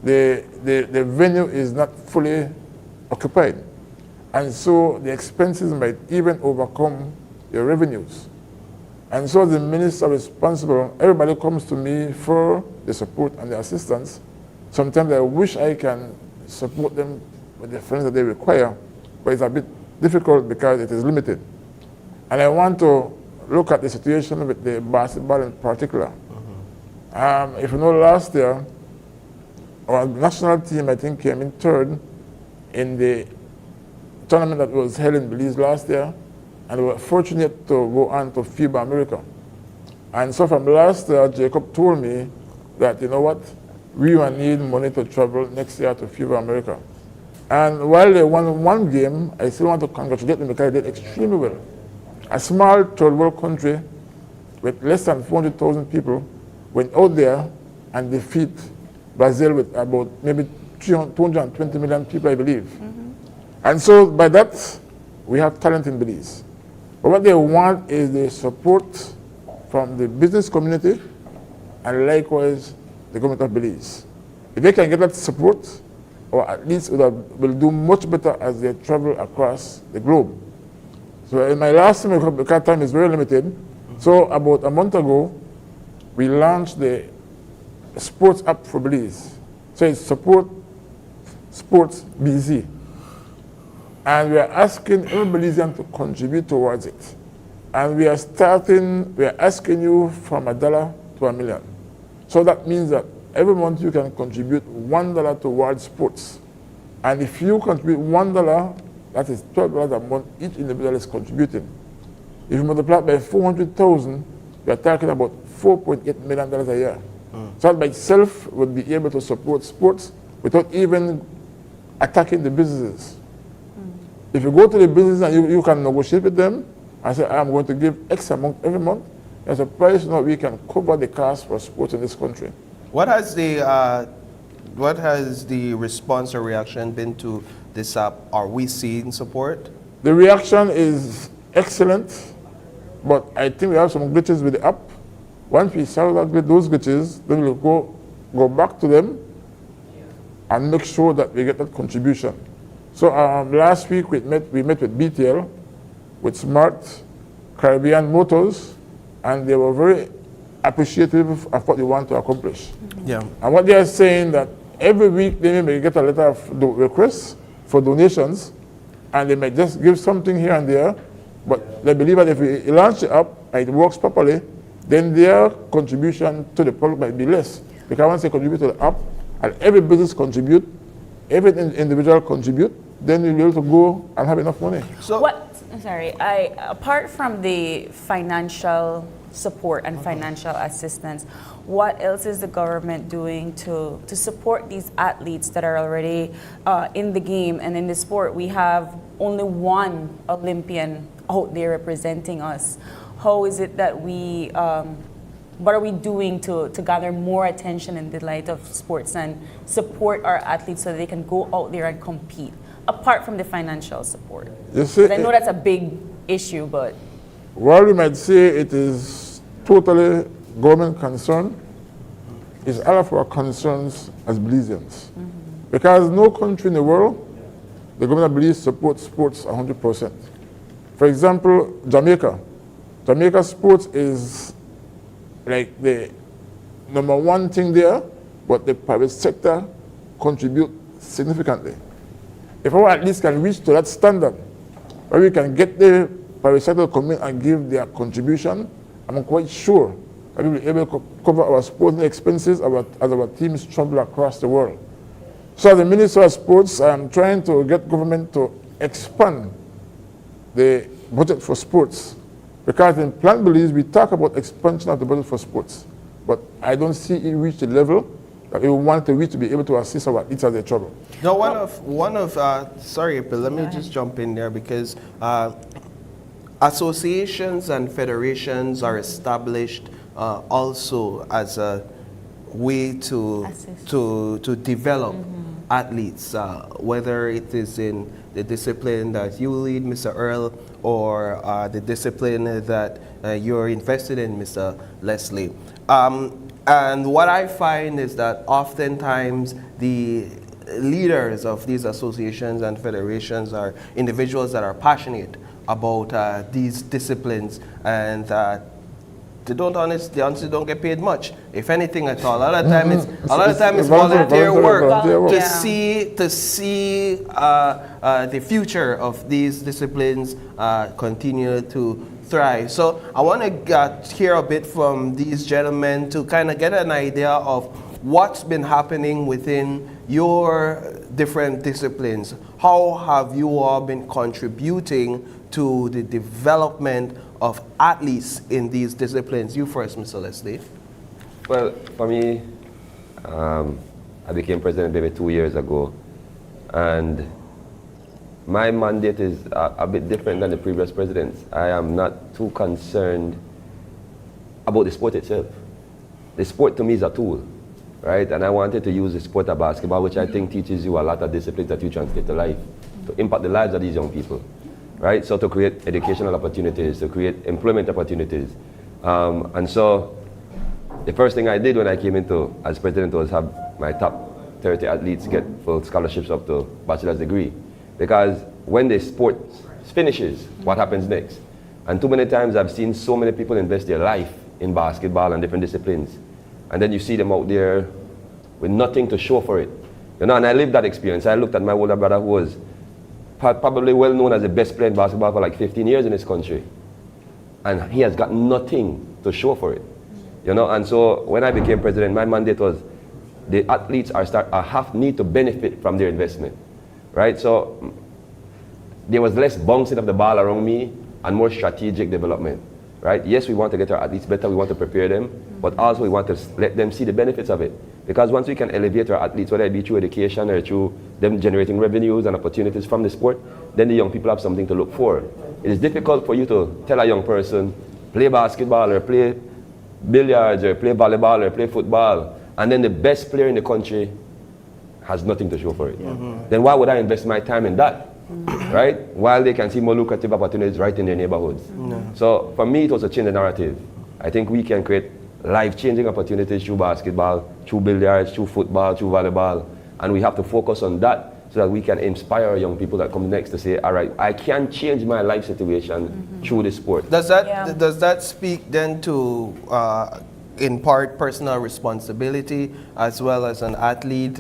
the venue is not fully occupied. And so the expenses might even overcome the revenues. And so the minister responsible, everybody comes to me for the support and the assistance. Sometimes I wish I can support them with the funds that they require, but it's a bit difficult because it is limited. And I want to look at the situation with the basketball in particular. If you know, last year, our national team, I think, came in third in the tournament that was held in Belize last year, and we were fortunate to go on to FIBA America. And so from last year, Jacob told me that, you know what, we will need money to travel next year to FIBA America. And while they won one game, I still want to congratulate them because they did extremely well. A small third world country with less than 400,000 people went out there and defeat Brazil with about maybe 220 million people, I believe. And so by that, we have talent in Belize. But what they want is the support from the business community and likewise the government of Belize. If they can get that support, or at least will do much better as they travel across the globe. So in my last time, because time is very limited, so about a month ago, we launched the sports app for Belize. So it's support sports BZ. And we are asking every Belizean to contribute towards it. And we are asking you from $1 to $1 million. So that means that every month you can contribute $1 towards sports. And if you contribute $1, that is $12 a month, each individual is contributing. If you multiply it by 400,000, we are talking about $4.8 million a year. So that by itself would be able to support sports without even attacking the businesses. If you go to the business and you can negotiate with them and say, I'm going to give X amount every month, there's a price now we can cover the cost for sports in this country. What has the response or reaction been to this app? Are we seeing support? The reaction is excellent, but I think we have some glitches with the app. Once we solve those glitches, then we'll go back to them and make sure that we get that contribution. So last week we met with BTL, with Smart, Caribbean Motors, and they were very appreciative of what they want to accomplish. Yeah. And what they are saying that every week they may get a letter of requests for donations, and they might just give something here and there, but they believe that if we launch it up and it works properly, then their contribution to the public might be less. Because once they contribute to the app, and every business contribute, every individual contribute, then you'll be able to go and have enough money. So apart from the financial support and financial assistance, what else is the government doing to support these athletes that are already in the game and in the sport? We have only one Olympian out there representing us. How is it that what are we doing to gather more attention in the light of sports and support our athletes so that they can go out there and compete, apart from the financial support? You see, I know that's a big issue, but... While we might say it is totally government concern, it's all of our concerns as Belizeans. Because no country in the world, the government of Belize supports sports 100%. For example, Jamaica. Jamaica sports is like the number one thing there, but the private sector contribute significantly. If our athletes can reach to that standard, where we can get the private sector to come in and give their contribution, I'm quite sure that we will be able to cover our sporting expenses as our teams travel across the world. So as the Minister of Sports, I am trying to get government to expand the budget for sports. Because in Plan Belize, we talk about expansion of the budget for sports, but I don't see it reach the level that we want to reach to be able to assist our athletes as they travel. Now, sorry, but let me just jump in there because associations and federations are established also as a way to develop athletes, whether it is in the discipline that you lead, Mr. Earl, or the discipline that you're invested in, Mr. Leslie. And what I find is that oftentimes the leaders of these associations and federations are individuals that are passionate about these disciplines, and they honestly don't get paid much, if anything at all. A lot of time it's volunteer work to see the future of these disciplines continue to thrive. So I want to hear a bit from these gentlemen to kind of get an idea of what's been happening within your different disciplines. How have you all been contributing to the development of athletes in these disciplines? You first, Mr. Leslie. Well, for me, I became president maybe 2 years ago, and my mandate is a bit different than the previous presidents. I am not too concerned about the sport itself. The sport to me is a tool, right? And I wanted to use the sport of basketball, which I think teaches you a lot of disciplines that you translate to life, to impact the lives of these young people, right? So to create educational opportunities, to create employment opportunities. And so the first thing I did when I came into as president was have my top 30 athletes get full scholarships up to bachelor's degree. Because when the sport finishes, what happens next? And too many times I've seen so many people invest their life in basketball and different disciplines. And then you see them out there with nothing to show for it. You know, and I lived that experience. I looked at my older brother who was probably well known as the best player in basketball for like 15 years in this country. And he has got nothing to show for it. You know, and so when I became president, my mandate was the athletes need to benefit from their investment, right? So there was less bouncing of the ball around me and more strategic development, right? Yes, we want to get our athletes better, we want to prepare them, but also we want to let them see the benefits of it. Because once we can elevate our athletes, whether it be through education or through them generating revenues and opportunities from the sport, then the young people have something to look for. It is difficult for you to tell a young person, play basketball or play billiards or play volleyball or play football, and then the best player in the country has nothing to show for it. Then why would I invest my time in that? Right? While they can see more lucrative opportunities right in their neighborhoods. So for me, it was a change in narrative. I think we can create life-changing opportunities through basketball, through billiards, through football, through volleyball, and we have to focus on that so that we can inspire young people that come next to say, all right, I can change my life situation through this sport. Does that speak then to, in part, personal responsibility as well as an athlete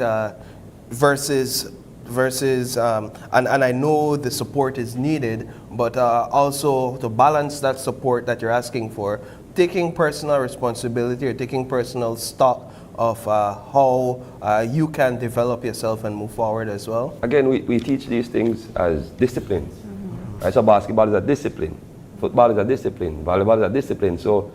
versus and I know the support is needed, but also to balance that support that you're asking for, taking personal responsibility or taking personal stock of how you can develop yourself and move forward as well? Again, we teach these things as disciplines. Right? So basketball is a discipline, football is a discipline, volleyball is a discipline. So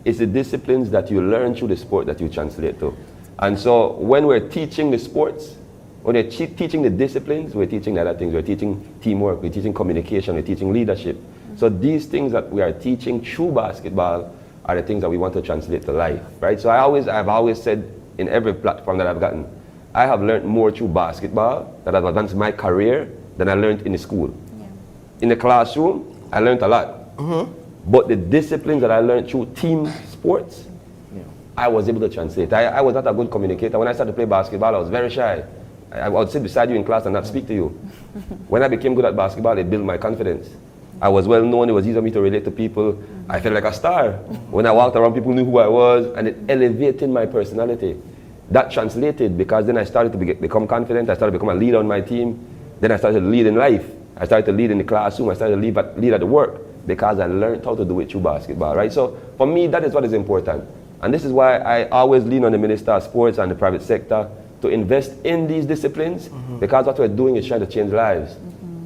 it's the disciplines that you learn through the sport that you translate to. And so when we're teaching the sports, when we're teaching the disciplines, we're teaching other things. We're teaching teamwork, we're teaching communication, we're teaching leadership. So these things that we are teaching through basketball are the things that we want to translate to life, right? So I've always said in every platform that I've gotten, I have learned more through basketball that has advanced my career than I learned in the school. In the classroom, I learned a lot. But the disciplines that I learned through team sports, I was able to translate. I was not a good communicator. When I started to play basketball, I was very shy. I would sit beside you in class and not speak to you. When I became good at basketball, it built my confidence. I was well known, it was easy for me to relate to people. I felt like a star. When I walked around, people knew who I was, and it elevated my personality. That translated because then I started to become confident, I started to become a leader on my team. Then I started to lead in life. I started to lead in the classroom, I started to lead at the work because I learned how to do it through basketball, right? So for me, that is what is important. And this is why I always lean on the Minister of Sports and the private sector to invest in these disciplines, because what we're doing is trying to change lives.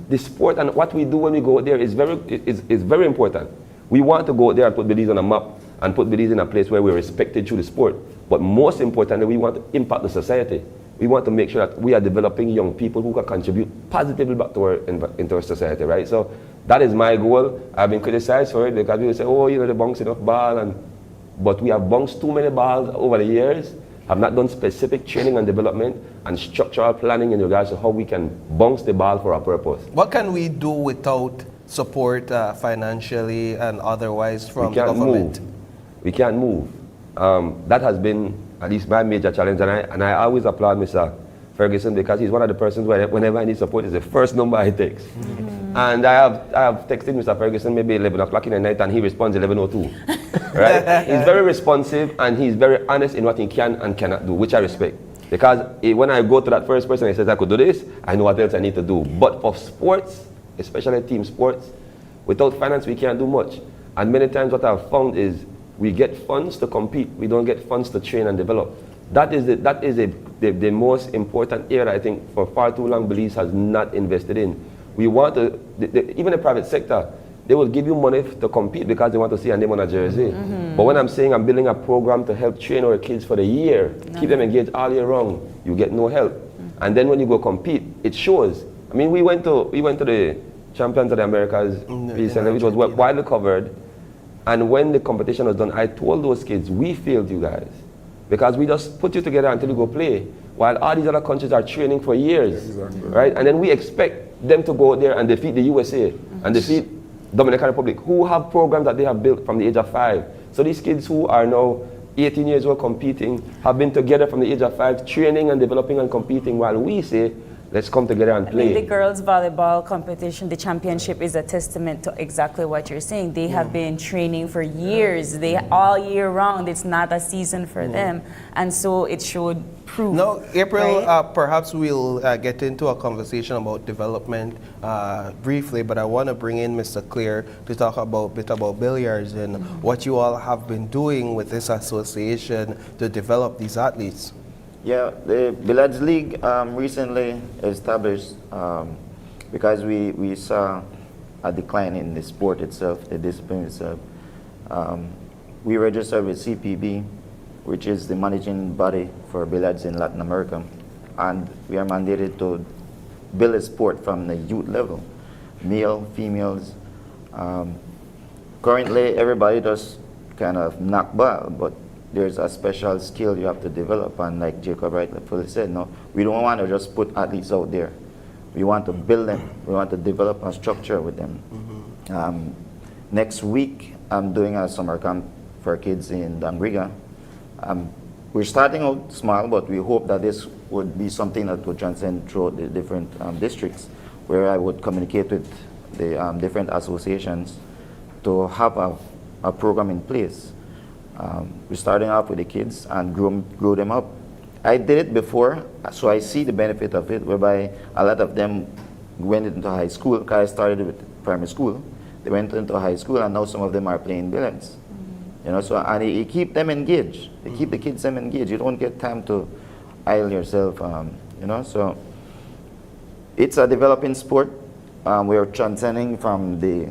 The sport and what we do when we go out there is very important. We want to go out there and put Belize on a map and put Belize in a place where we're respected through the sport. But most importantly, we want to impact the society. We want to make sure that we are developing young people who can contribute positively back to into our society, right? So that is my goal. I've been criticized for it because people say, oh, you know, they bounce enough ball, but we have bounced too many balls over the years, have not done specific training and development and structural planning in regards to how we can bounce the ball for our purpose. What can we do without support financially and otherwise from the government? We can't move. That has been at least my major challenge, and I always applaud Mr. Ferguson because he's one of the persons where whenever I need support, is the first number I text. And I have texted Mr. Ferguson maybe 11 o'clock in the night and he responds 11:02. Right? He's very responsive and he's very honest in what he can and cannot do, which I respect. Because when I go to that first person and he says I could do this, I know what else I need to do. But for sports, especially team sports, without finance we can't do much. And many times what I've found is we get funds to compete, we don't get funds to train and develop. That is the most important area I think for far too long Belize has not invested in. We want to, even the private sector, they will give you money to compete because they want to see a name on a jersey. But when I'm saying I'm building a program to help train our kids for the year, keep them engaged all year round, you get no help. And then when you go compete, it shows. I mean, we went to the Champions of the Americas recently, which was widely covered. And when the competition was done, I told those kids, we failed you guys. Because we just put you together until you go play, while all these other countries are training for years, right? And then we expect them to go out there and defeat the USA and defeat Dominican Republic, who have programs that they have built from the age of 5. So these kids who are now 18 years old competing, have been together from the age of 5, training and developing and competing, while we say, let's come together and play. I mean, the girls' volleyball competition, the championship, is a testament to exactly what you're saying. They have been training for years. They all year round. It's not a season for them, and so it should prove. No, April. right? Perhaps we'll get into a conversation about development briefly, but I want to bring in Mr. Clear to talk a bit about billiards and what you all have been doing with this association to develop these athletes. Yeah, the Billiards League recently established because we saw a decline in the sport itself, the discipline itself. We registered with CPB, which is the managing body for billiards in Latin America, and we are mandated to build a sport from the youth level, male, females. Currently, everybody does kind of knock ball, but there's a special skill you have to develop, and like Jacob rightfully said, no, we don't want to just put athletes out there. We want to build them. We want to develop a structure with them. Next week, I'm doing a summer camp for kids in Dangriga. We're starting out small, but we hope that this would be something that would transcend throughout the different districts, where I would communicate with the different associations to have a program in place. We're starting off with the kids and grow them up. I did it before, so I see the benefit of it, whereby a lot of them went into high school, because I started with primary school. They went into high school, and now some of them are playing billiards. You know, so, and you keep them engaged. You keep the kids engaged. You don't get time to idle yourself, you know, so it's a developing sport. We're transcending from the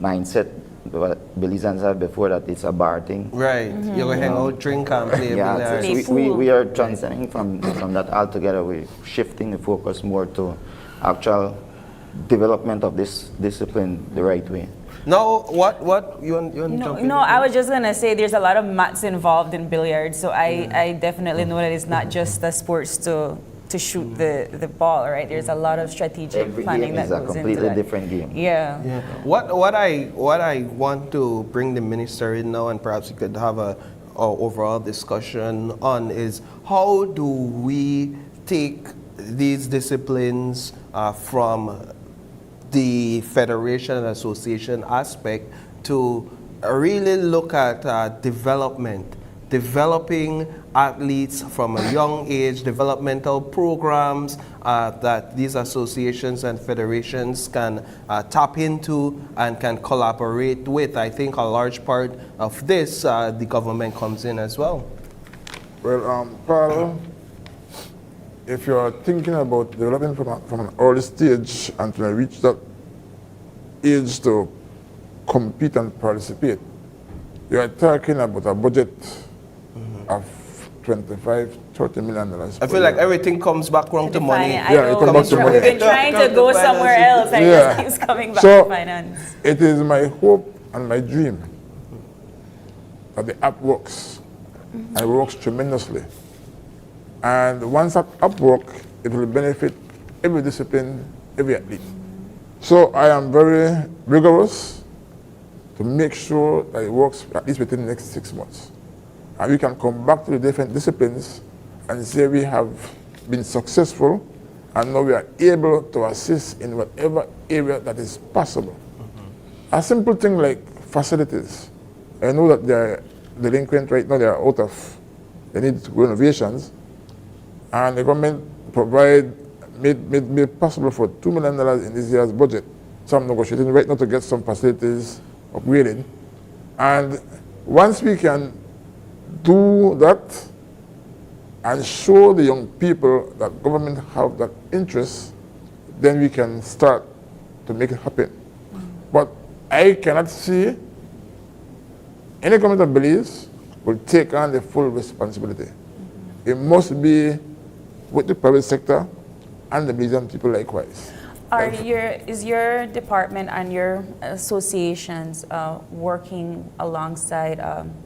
mindset what Belizeans have before, that it's a bar thing. Right. You go hang out, drink, and play billiards. So we are transcending from that altogether. We're shifting the focus more to actual development of this discipline the right way. Now, what you want to jump in? No, I was just gonna say there's a lot of maths involved in billiards, so I definitely know that it's not just the sports to shoot the ball, right? There's a lot of strategic planning that goes into that. Every game is a completely different game. Yeah. What I want to bring the minister in now, and perhaps we could have a overall discussion on, is how do we take these disciplines from the federation and association aspect to really look at developing athletes from a young age, developmental programs that these associations and federations can tap into and can collaborate with. I think a large part of this, the government comes in as well. Well, Paul, if you are thinking about developing from an early stage until you reach that age to compete and participate, you are talking about a budget of $25-30 million. I feel like everything comes back around to money. Yeah, it comes back to money. We've been trying to go somewhere else, and it just keeps coming back to finance. It is my hope and my dream that the app works, and it works tremendously. And once that app works, it will benefit every discipline, every athlete. So I am very rigorous to make sure that it works at least within the next 6 months. And we can come back to the different disciplines and say we have been successful, and now we are able to assist in whatever area that is possible. A simple thing like facilities. I know that they are delinquent right now, they need renovations, and the government made possible for $2 million in this year's budget. So I'm negotiating right now to get some facilities upgraded. And once we can do that and show the young people that government have that interest, then we can start to make it happen. But I cannot see any government of Belize will take on the full responsibility. It must be with the private sector and the Belizean people likewise. Is your department and your associations working alongside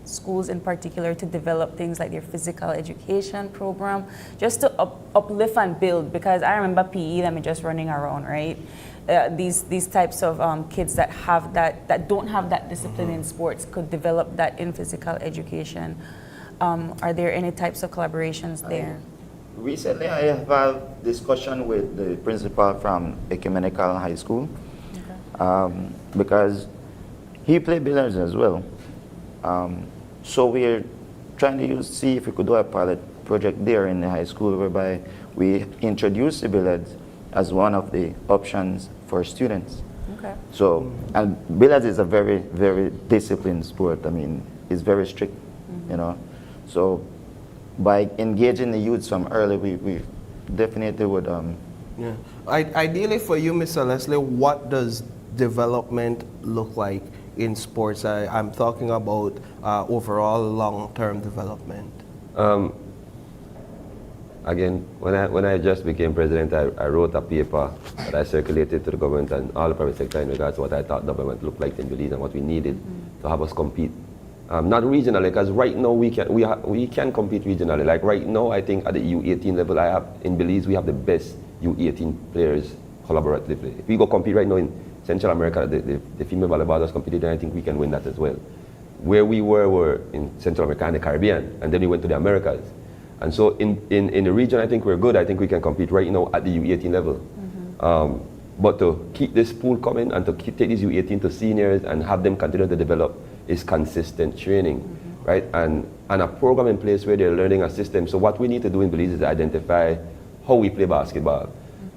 schools in particular to develop things like their physical education program, just to uplift and build? Because I remember PE, them just running around, right? These types of kids that have that don't have that discipline in sports could develop that in physical education. Are there any types of collaborations there? Recently, I have a discussion with the principal from Ecumenical High School, because he played billiards as well. So we're trying to see if we could do a pilot project there in the high school whereby we introduce the billiards as one of the options for students. Okay. So, and billiards is a very, very disciplined sport. I mean, it's very strict, you know. So, by engaging the youths from early, we definitely would. Yeah. Ideally for you, Mr. Leslie, what does development look like in sports? I'm talking about overall long-term development. Again, when I just became president, I wrote a paper that I circulated to the government and all the private sector in regards to what I thought government looked like in Belize and what we needed to have us compete. Not regionally, because right now we can compete regionally. Like right now, I think at the U18 level, in Belize we have the best U18 players collaboratively. If we go compete right now in Central America, the female volleyballers competed, and I think we can win that as well. Where we were in Central America and the Caribbean, and then we went to the Americas. And so in the region, I think we're good. I think we can compete right now at the U18 level. But to keep this pool coming and to take these U18 to seniors and have them continue to develop is consistent training, right? And a program in place where they're learning a system. So what we need to do in Belize is identify how we play basketball.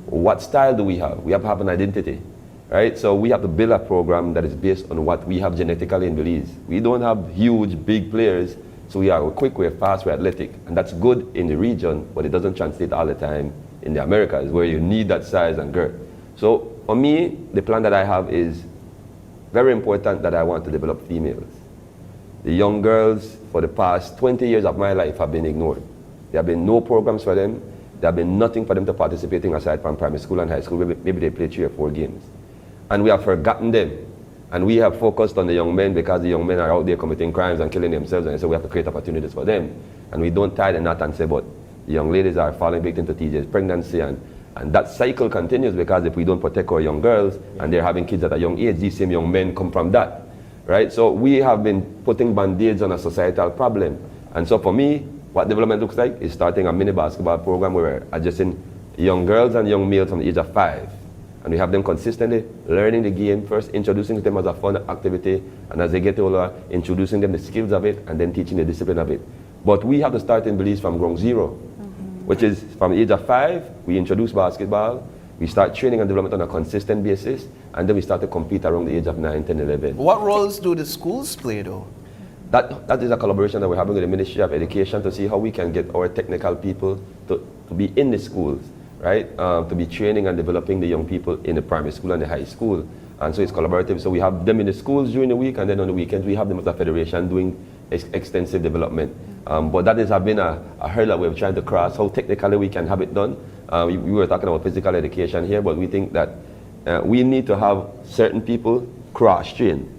What style do we have? We have to have an identity, right? So we have to build a program that is based on what we have genetically in Belize. We don't have huge, big players, so we're quick, we're fast, we're athletic. And that's good in the region, but it doesn't translate all the time in the Americas, where you need that size and girth. So for me, the plan that I have is very important that I want to develop females. The young girls for the past 20 years of my life have been ignored. There have been no programs for them. There have been nothing for them to participate in aside from primary school and high school. Maybe they play 3 or 4 games. And we have forgotten them. And we have focused on the young men because the young men are out there committing crimes and killing themselves. And so we have to create opportunities for them. And we don't tie the knot and say, but the young ladies are falling victim to TJ's pregnancy. And that cycle continues because if we don't protect our young girls and they're having kids at a young age, these same young men come from that, right? So we have been putting band-aids on a societal problem. And so for me, what development looks like is starting a mini basketball program where we're adjusting young girls and young males from the age of 5. And we have them consistently learning the game, first introducing them as a fun activity, and as they get older, introducing them the skills of it, and then teaching the discipline of it. But we have to start in Belize from ground zero, which is from the age of 5, we introduce basketball, we start training and development on a consistent basis, and then we start to compete around the age of 9, 10, 11. What roles do the schools play though? That is a collaboration that we're having with the Ministry of Education to see how we can get our technical people to be in the schools, right? To be training and developing the young people in the primary school and the high school. And so it's collaborative. So we have them in the schools during the week, and then on the weekends we have them as a federation doing extensive development. But that has been a hurdle we're trying to cross, how technically we can have it done. We were talking about physical education here, but we think that we need to have certain people cross-trained.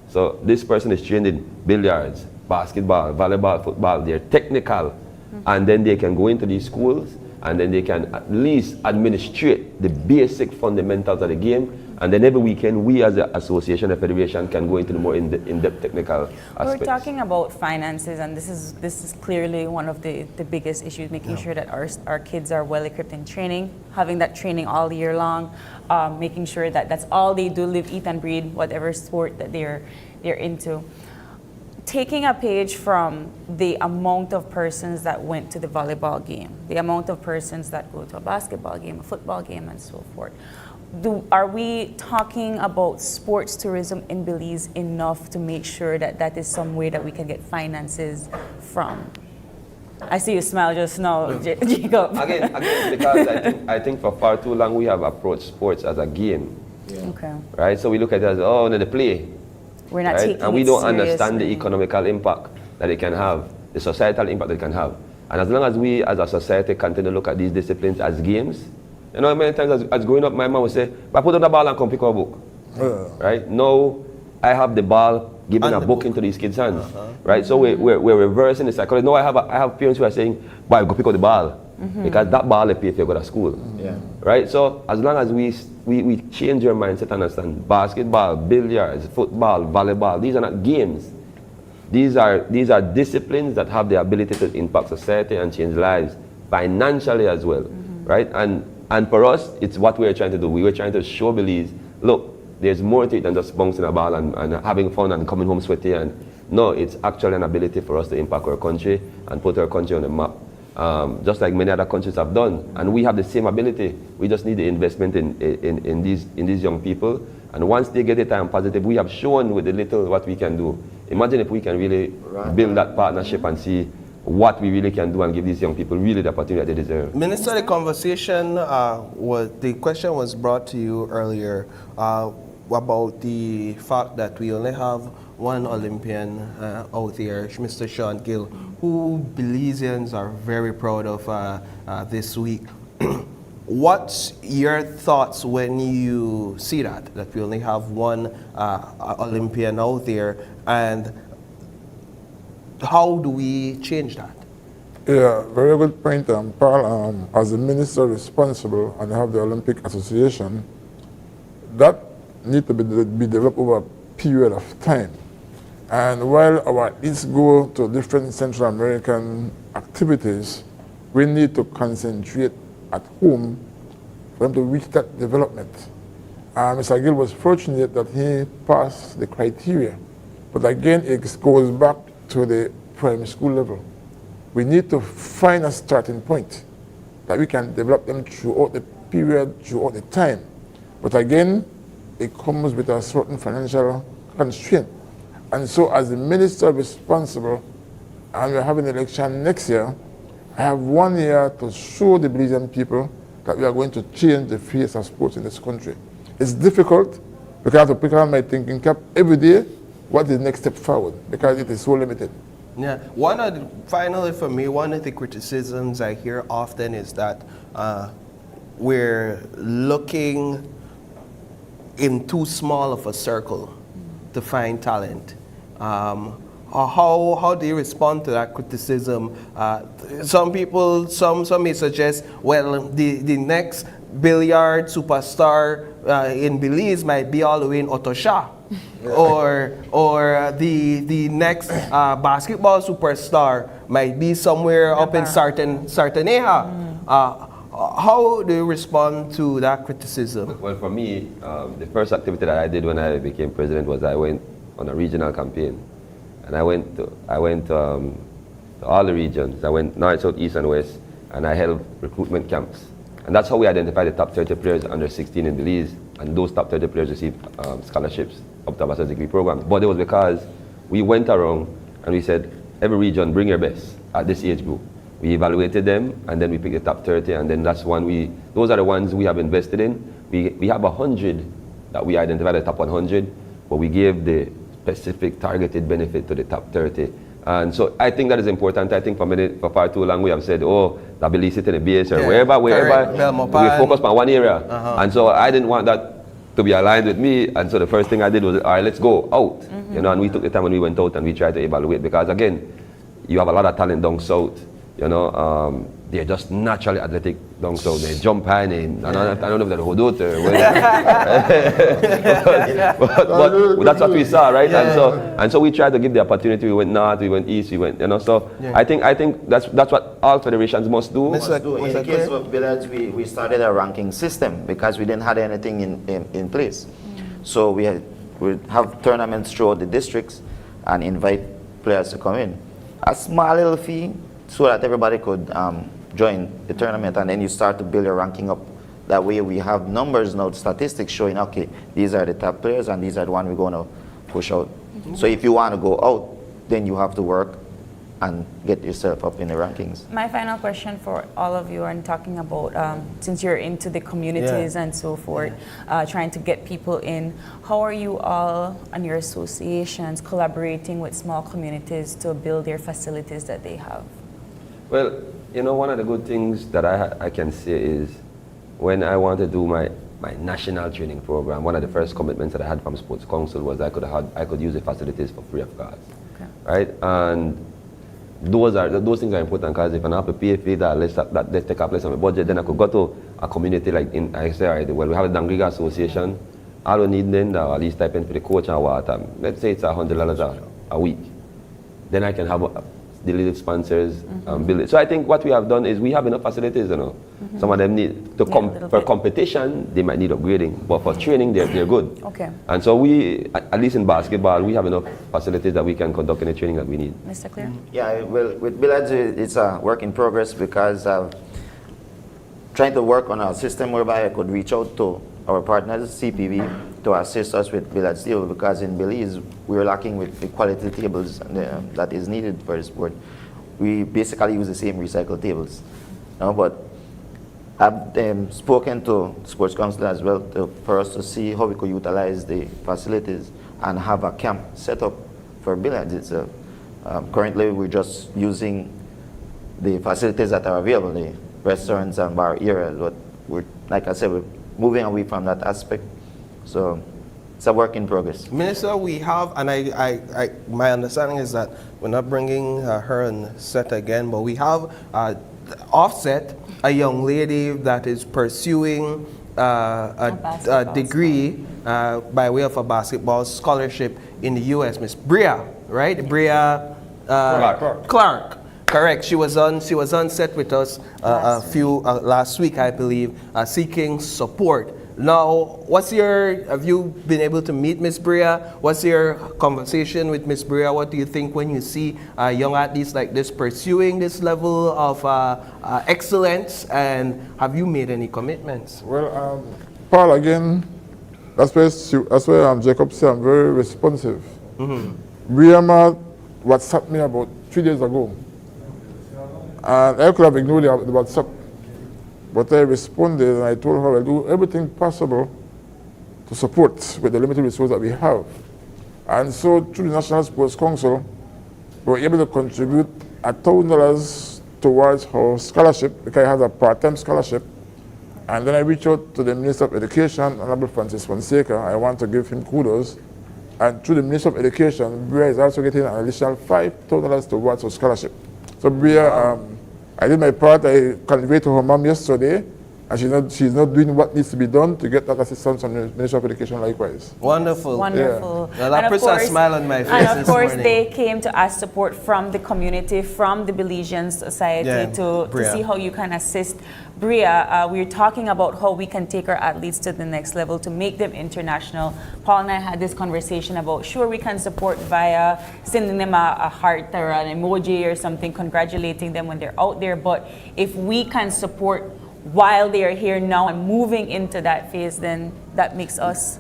So this person is trained in billiards, basketball, volleyball, football. They're technical, and then they can go into these schools, and then they can at least administrate the basic fundamentals of the game. And then every weekend, we as an association or federation can go into the more in-depth technical aspects. We're talking about finances, and this is clearly one of the biggest issues, making sure that our kids are well equipped in training, having that training all year long, making sure that that's all they do, live, eat, and breathe, whatever sport that they're into. Taking a page from the amount of persons that went to the volleyball game, the amount of persons that go to a basketball game, a football game, and so forth. Are we talking about sports tourism in Belize enough to make sure that that is some way that we can get finances from? I see you smile just now, Jacob. Again, because I think for far too long we have approached sports as a game. Yeah. Okay. Right? So we look at it as, oh, no, they play. We're not taking it and we don't understand the seriously. economical impact that it can have, the societal impact that it can have. And as long as we as a society continue to look at these disciplines as games, You know, many times as growing up, my mom would say, "I put on the ball and come pick up a book." Right? Now, I have the ball giving a book into these kids' hands. Right? So we're reversing the psychology. No, I have parents who are saying, "Boy, go pick up the ball." Because that ball they pay if you go to school. Right? So as long as we change your mindset and understand basketball, billiards, football, volleyball, these are not games. These are disciplines that have the ability to impact society and change lives financially as well. Right? And for us, it's what we're trying to do. We were trying to show Belize, look, there's more to it than just bouncing a ball and having fun and coming home sweaty. And no, it's actually an ability for us to impact our country and put our country on the map. Just like many other countries have done. And we have the same ability. We just need the investment in these young people. And once they get it and positive, we have shown with the little what we can do. Imagine if we can really build that partnership and see what we really can do and give these young people really the opportunity they deserve. Minister, the conversation the question was brought to you earlier about the fact that we only have one Olympian out there, Mr. Sean Gill, who Belizeans are very proud of this week. What's your thoughts when you see that we only have one Olympian out there, and how do we change that? Yeah, very good point, Paul. As the minister responsible and have the Olympic Association, that need to be developed over a period of time. And while our athletes go to different Central American activities, we need to concentrate at home for them to reach that development. Mr. Gill was fortunate that he passed the criteria. But again, it goes back to the primary school level. We need to find a starting point that we can develop them throughout the period, throughout the time. But again, it comes with a certain financial constraint. And so as the minister responsible, and we're having an election next year, I have 1 year to show the Belizean people that we are going to change the face of sports in this country. It's difficult because I have to pick on my thinking cap every day. What is the next step forward? Because it is so limited. Yeah. Finally for me, one of the criticisms I hear often is that we're looking in too small of a circle to find talent. How do you respond to that criticism? Some people, some may suggest, well, the next billiard superstar in Belize might be all the way in Otosha. or the next basketball superstar might be somewhere up in Sartaneja. How do you respond to that criticism? Well, for me, the first activity that I did when I became president was I went on a regional campaign. And I went to all the regions. I went north, south, east, and west, and I held recruitment camps. And that's how we identified the top 30 players under 16 in Belize. And those top 30 players received scholarships up to a bachelor's degree program. But it was because we went around and we said, every region, bring your best at this age group. We evaluated them, and then we picked the top 30, and then those are the ones we have invested in. We have 100 that we identified, the top 100, but we gave the specific targeted benefit to the top 30. And so I think that is important. I think for far too long we have said, oh, that Belize City in the base or wherever, we focus on one area. And so I didn't want that to be aligned with me. And so the first thing I did was, all right, let's go out. You know, and we took the time when we went out and we tried to evaluate, because again, you have a lot of talent down south. You know, they're just naturally athletic down south. They jump high, and I don't know if they're Hudut or but that's what we saw, right? And so we tried to give the opportunity. We went north, we went east, we went, you know. So I think that's what all federations must do. In the case of billiards, we started a ranking system because we didn't have anything in place. So we have tournaments throughout the districts and invite players to come in. A small little fee, so that everybody could join the tournament, and then you start to build your ranking up. That way we have numbers now, statistics showing, okay, these are the top players and these are the ones we're going to push out. So if you want to go out, then you have to work and get yourself up in the rankings. My final question for all of you, and talking about, since you're into the communities and so forth, trying to get people in, how are you all and your associations collaborating with small communities to build their facilities that they have? Well, you know, one of the good things that I can say is when I wanted to do my national training program, one of the first commitments that I had from Sports Council was I could use the facilities for free of cost, right? And those things are important because if I have to pay a fee that let's take a place on my budget, then I could go to a community like I say, all right, well, we have a Dangriga Association. All we need then at least stipend for the coach and water. Let's say it's $100 a week. Then I can have the little sponsors build it. So I think what we have done is we have enough facilities, you know. Some of them need to for competition, they might need upgrading, but for training, they're good. Okay. And so we, at least in basketball, we have enough facilities that we can conduct any training that we need. Mr. Clear? Yeah, well, with Belize, it's a work in progress because trying to work on a system whereby I could reach out to our partners, CPB, to assist us with Belize Steel, because in Belize, we're lacking with the quality tables that is needed for the sport. We basically use the same recycled tables. But I've spoken to Sports Council as well for us to see how we could utilize the facilities and have a camp set up for Belize. Currently, we're just using the facilities that are available, the restaurants and bar areas, but we're, like I said, we're moving away from that aspect. So it's a work in progress. Minister, we have, and my understanding is that we're not bringing her and Set again, but we have Offset, a young lady that is pursuing a degree by way of a basketball scholarship in the U.S. Miss Bria, right? Bria Clark. Correct. She was on set with us last week, I believe, seeking support. Now, have you been able to meet Miss Bria? What's your conversation with Miss Bria? What do you think when you see young athletes like this pursuing this level of excellence? And have you made any commitments? Well, Paul, again, that's where Jacob said I'm very responsive. Bria WhatsApped me about 3 days ago. And I could have ignored the WhatsApp, but I responded and I told her I'll do everything possible to support with the limited resources that we have. And so through the National Sports Council, we were able to contribute $1,000 towards her scholarship, because I have a part-time scholarship. And then I reached out to the Minister of Education, Honorable Francis Fonseca. I want to give him kudos. And through the Minister of Education, Bria is also getting an additional $5,000 towards her scholarship. So Bria, I did my part. I conveyed to her mom yesterday, and she's not doing what needs to be done to get that assistance from the Ministry of Education likewise. Wonderful. Wonderful. Yeah. That puts a smile on my face. And of course, they came to ask support from the community, from the Belizean society to see how you can assist Bria. We're talking about how we can take our athletes to the next level to make them international. Paul and I had this conversation about, sure, we can support via sending them a heart or an emoji or something, congratulating them when they're out there. But if we can support while they are here now and moving into that phase, then that makes us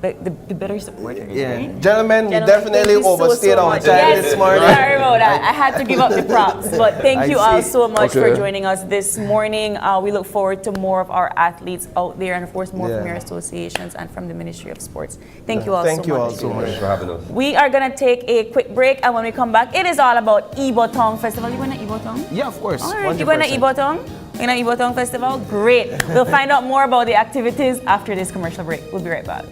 the better supporters. Yeah. Right? Gentlemen, we definitely overstayed our time this morning. Sorry about that. I had to give up the props. But thank you all so much for joining us this morning. We look forward to more of our athletes out there, and of course more from your associations and from the Ministry of Sports. Thank you all so much. Thank you all so much for having us. We are going to take a quick break, and when we come back, it is all about EBOE Festival. You going to EBOE? Yeah, of course. All right, you going to EBOE? In an EBOE Festival? Great. We'll find out more about the activities after this commercial break. We'll be right back.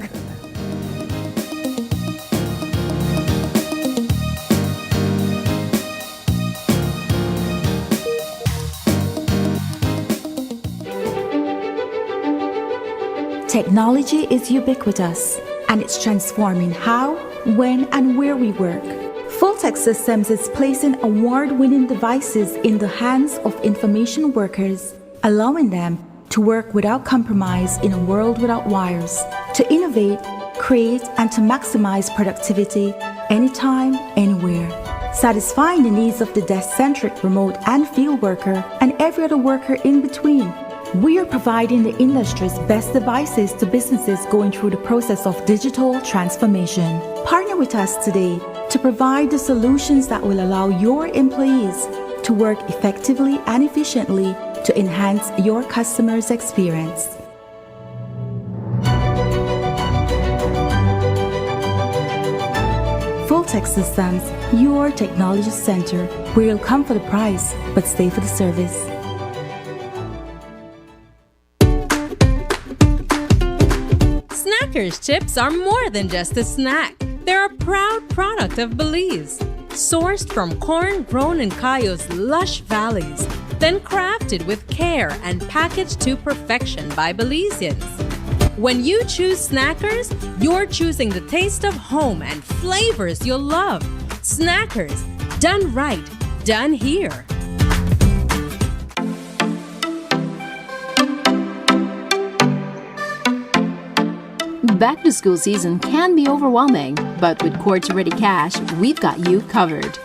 Technology is ubiquitous, and it's transforming how, when, and where we work. Fulltech Systems is placing award-winning devices in the hands of information workers, allowing them to work without compromise in a world without wires, to innovate, create, and to maximize productivity anytime, anywhere, satisfying the needs of the desk-centric remote and field worker and every other worker in between. We are providing the industry's best devices to businesses going through the process of digital transformation. Partner with us today to provide the solutions that will allow your employees to work effectively and efficiently to enhance your customers' experience. Fulltech Systems, your technology center, where you'll come for the price, but stay for the service. Snackers chips are more than just a snack. They're a proud product of Belize. Sourced from corn grown in Cayo's lush valleys, then crafted with care and packaged to perfection by Belizeans. When you choose Snackers, you're choosing the taste of home and flavors you'll love. Snackers, done right, done here. Back to school season can be overwhelming, but with Quartz Ready Cash, we've got you covered.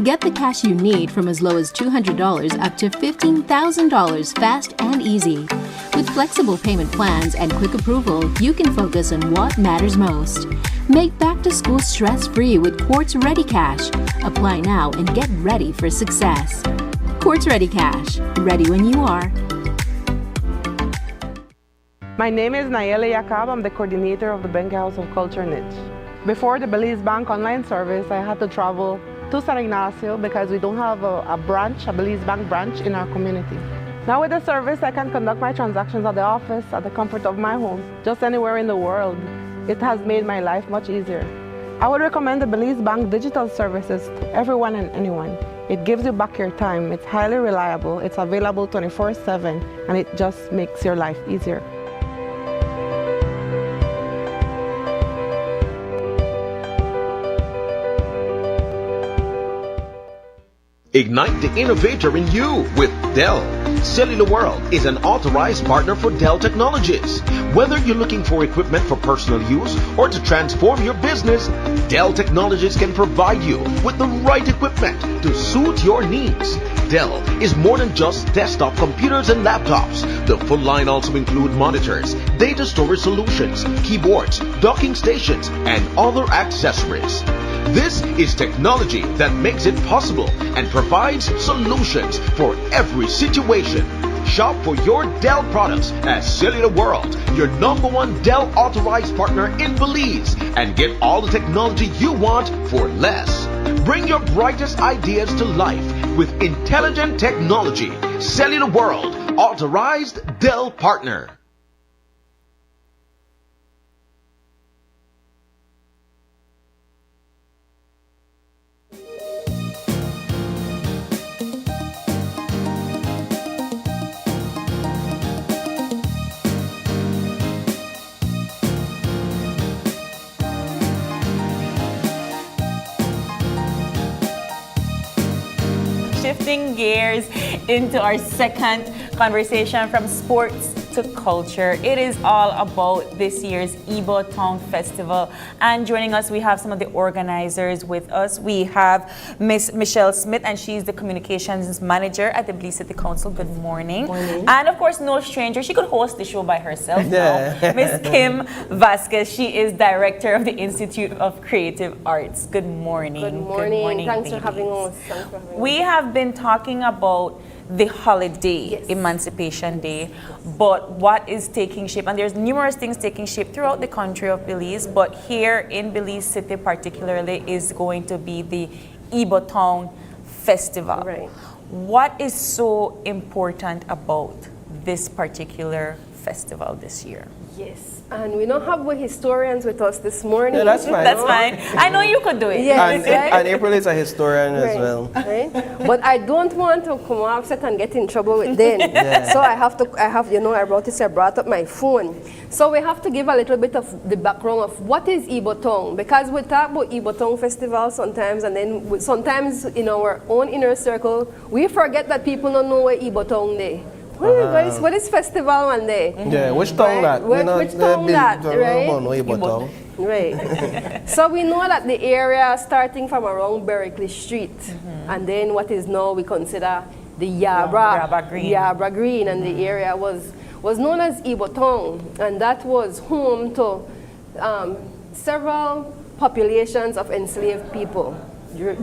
Get the cash you need from as low as $200 up to $15,000 fast and easy. With flexible payment plans and quick approval, you can focus on what matters most. Make back to school stress-free with Quartz Ready Cash. Apply now and get ready for success. Quartz Ready Cash, ready when you are. My name is Nayeli Yakab. I'm the coordinator of the Benke House of Culture niche. Before the Belize Bank online service, I had to travel to San Ignacio because we don't have a branch, a Belize Bank branch in our community. Now with the service, I can conduct my transactions at the office, at the comfort of my home, just anywhere in the world. It has made my life much easier. I would recommend the Belize Bank digital services to everyone and anyone. It gives you back your time, it's highly reliable, it's available 24/7, and it just makes your life easier. Ignite the innovator in you with Dell. Cellular World is an authorized partner for Dell Technologies. Whether you're looking for equipment for personal use or to transform your business, Dell Technologies can provide you with the right equipment to suit your needs. Dell is more than just desktop computers and laptops. The full line also includes monitors, data storage solutions, keyboards, docking stations, and other accessories. This is technology that makes it possible and provides solutions for every situation. Shop for your Dell products at Cellular World, your #1 Dell authorized partner in Belize, and get all the technology you want for less. Bring your brightest ideas to life with intelligent technology. Cellular World, authorized Dell partner. Shifting gears into our second conversation from sports to culture. It is all about this year's EBOE Town Festival. And joining us, we have some of the organizers with us. We have Miss Michelle Smith, and she's the communications manager at the Belize City Council. Good morning. Morning. And of course, no stranger, she could host the show by herself now. Miss Kim Vasquez, she is director of the Institute of Creative Arts. Good morning. Good morning. Thanks for having us. We have been talking about the holiday, Emancipation Day, but what is taking shape, and there's numerous things taking shape throughout the country of Belize, but here in Belize City particularly is going to be the EBOE Town Festival. Right. What is so important about this particular festival this year? Yes, and we don't have historians with us this morning. Yeah, that's fine. That's fine. I know you could do it. Yes, and April is a historian as well. Right? But I don't want to come upset and get in trouble with them. Yeah. So I brought up my phone. So we have to give a little bit of the background of what is EBOE Town, because we talk about EBOE Town Festival sometimes, and then sometimes in our own inner circle, we forget that people don't know where EBOE Town Day. What is festival one day? Yeah, which town that? Which town that, right? Right. So we know that the area starting from around Berkeley Street, and then what is now we consider the Yabra Green, and the area was known as EBOE Town, and that was home to several populations of enslaved people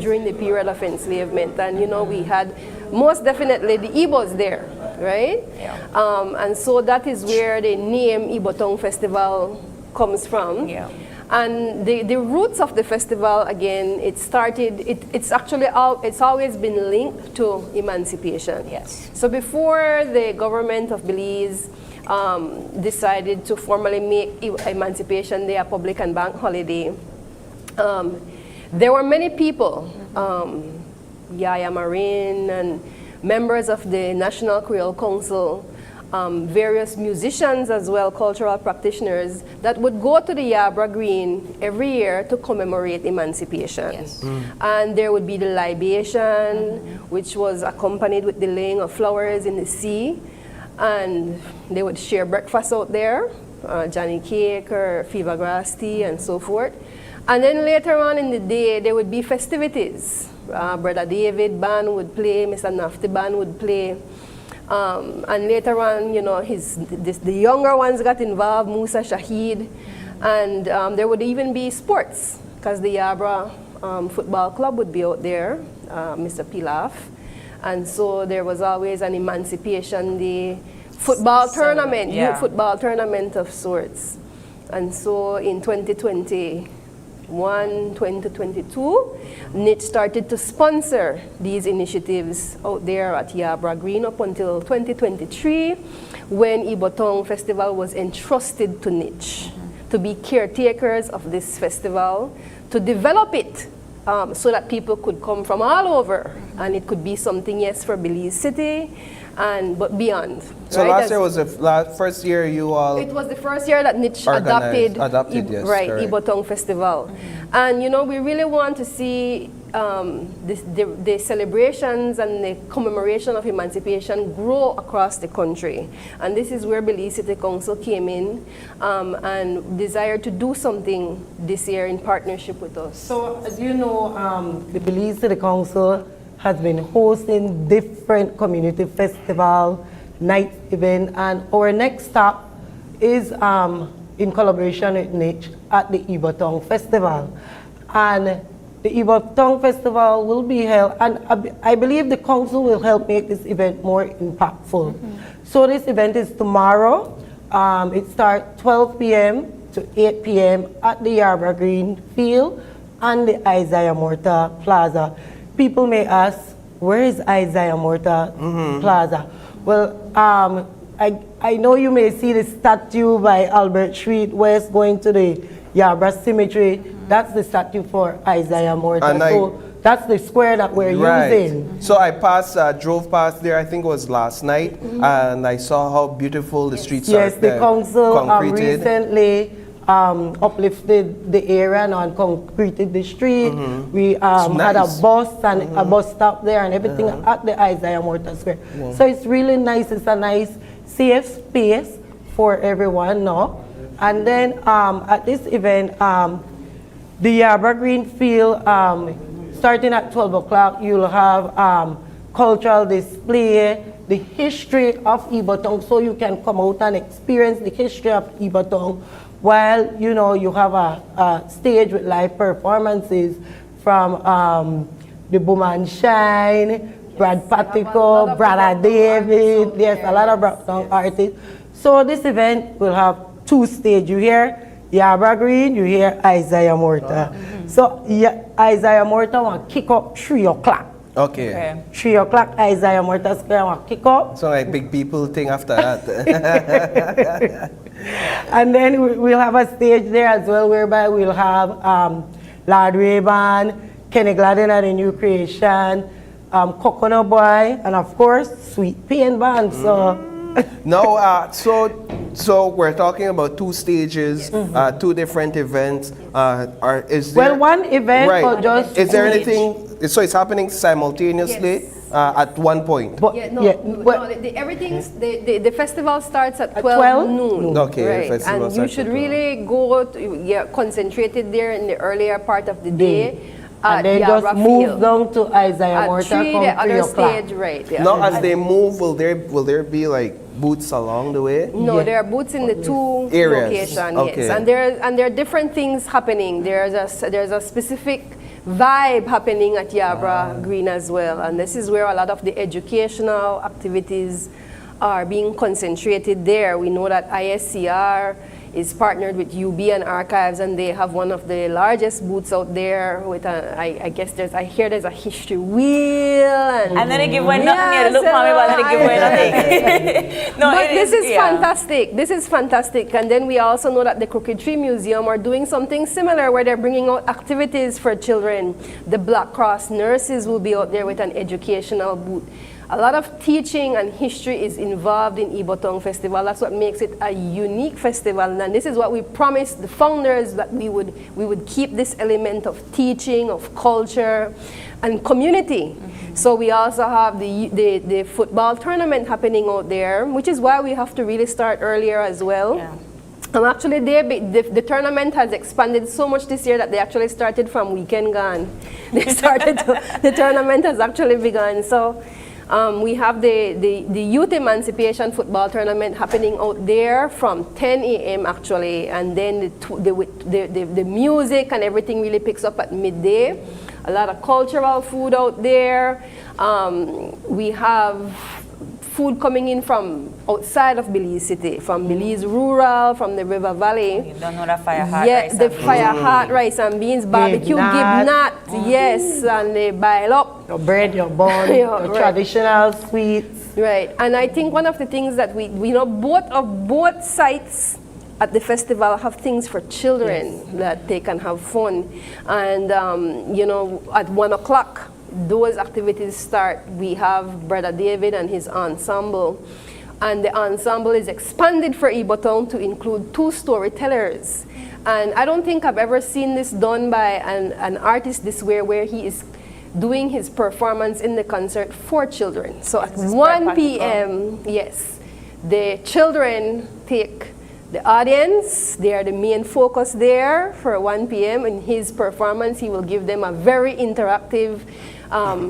during the period of enslavement. And we had most definitely the Igbos there, right? Yeah. And so that is where the name EBOE Town Festival comes from. Yeah. And the roots of the festival, again, it's always been linked to emancipation. Yes. So before the government of Belize decided to formally make Emancipation Day a public and bank holiday, there were many people, Yaya Marin and members of the National Creole Council, various musicians as well, cultural practitioners, that would go to the Yabra Green every year to commemorate emancipation. Yes. And there would be the libation, which was accompanied with the laying of flowers in the sea. And they would share breakfast out there, Johnny cake or fever grass tea and so forth. And then later on in the day, there would be festivities. Brother David band would play, Mr. Nafti band would play. And later on, you know, the younger ones got involved, Musa Shahid. And there would even be sports, because the Yabra football club would be out there, Mr. Pilaf. And so there was always an Emancipation Day football tournament, youth football tournament of sorts. And so in 2022, NIT started to sponsor these initiatives out there at Yabra Green up until 2023, when Ibotong Festival was entrusted to NIT to be caretakers of this festival, to develop it so that people could come from all over, and it could be something, yes, for Belize City, but beyond. So right? last year was the first year you all... It was the first year that NIT adopted yes, right, Ibotong Festival. And you know, we really want to see the celebrations and the commemoration of emancipation grow across the country. And this is where Belize City Council came in and desired to do something this year in partnership with us. So as you know, the Belize City Council has been hosting different community festival, night event, and our next stop is in collaboration with NIT at the Ibotong Festival. And the Ibotong Festival will be held, and I believe the council will help make this event more impactful. So this event is tomorrow. It starts 12 p.m. to 8 p.m. at the Yabra Green Field and the Isaiah Morta Plaza. People may ask, where is Isaiah Morta Plaza? Well, I know you may see the statue by Albert Street West going to the Yabra Cemetery. That's the statue for Isaiah Morta. So that's the square that we're using. So I drove past there, I think it was last night, and I saw how beautiful the streets are. Yes, the council recently uplifted the area and concreted the street. We had a bus and a bus stop there and everything at the Isaiah Morta Square. So it's really nice. It's a nice, safe space for everyone now. And then at this event, the Yabra Green Field, starting at 12 o'clock, you'll have cultural display, the history of Ibotong, so you can come out and experience the history of Ibotong, while you know you have a stage with live performances from the Boom and Shine, Brad Patico, Brother David. There's a lot of Brocktown artists. So this event will have two stages. You hear Yabra Green, you hear Isaiah Morta. So Isaiah Morta will kick up 3 o'clock. Okay. 3 o'clock, Isaiah Morta Square will kick up. So like big people thing after that. And then we'll have a stage there as well, whereby we'll have Lord Ray-Ban, Kenny Gladden at the New Creation, Coconut Boy, and of course, Sweet Pain Band. So no, so we're talking about two stages, two different events. Is there, one event or just is there anything? So it's happening simultaneously at one point. The festival starts at 12 noon. Okay, right. And you should really go concentrated there in the earlier part of the day. And then just move down to Isaiah Morta come 3 o'clock. Stage, right. Yeah. Now, as they move, will there be like booths along the way? No, there are booths in the two locations. Okay. Yes, and there are different things happening. There's a specific vibe happening at Yabra Green as well, and this is where a lot of the educational activities are being concentrated there. We know that ISCR is partnered with UB and Archives, and they have one of the largest booths out there with I guess I hear there's a history wheel. And then they give away nothing here. Look, mommy, but then they give away nothing. No, but this is fantastic. This is fantastic. And then we also know that the Crooked Tree Museum are doing something similar where they're bringing out activities for children. The Black Cross nurses will be out there with an educational booth. A lot of teaching and history is involved in Ibotong Festival. That's what makes it a unique festival. And this is what we promised the founders, that we would keep this element of teaching, of culture, and community. So we also have the football tournament happening out there, which is why we have to really start earlier as well. Actually, the tournament has expanded so much this year that they actually started from weekend gone. The tournament has actually begun. So we have the Youth Emancipation football tournament happening out there from 10 a.m. actually, and then the music and everything really picks up at midday. A lot of cultural food out there. We have food coming in from outside of Belize City, from Belize Rural, from the River Valley. You don't know that fire hot yeah, rice the and beans. fire hot rice and beans, barbecue gibnat, yes, and they boil up. Your bread, your bun, your traditional sweets. Right, and I think one of the things that we know, both sites at the festival have things for children that they can have fun. And, you know, at 1 o'clock, those activities start. We have Brother David and his ensemble. And the ensemble is expanded for Ibotong to include 2 storytellers. And I don't think I've ever seen this done by an artist this way, where he is doing his performance in the concert for children. So at 1 p.m., yes, the children take the audience. They are the main focus there for 1 p.m. In his performance, he will give them a very interactive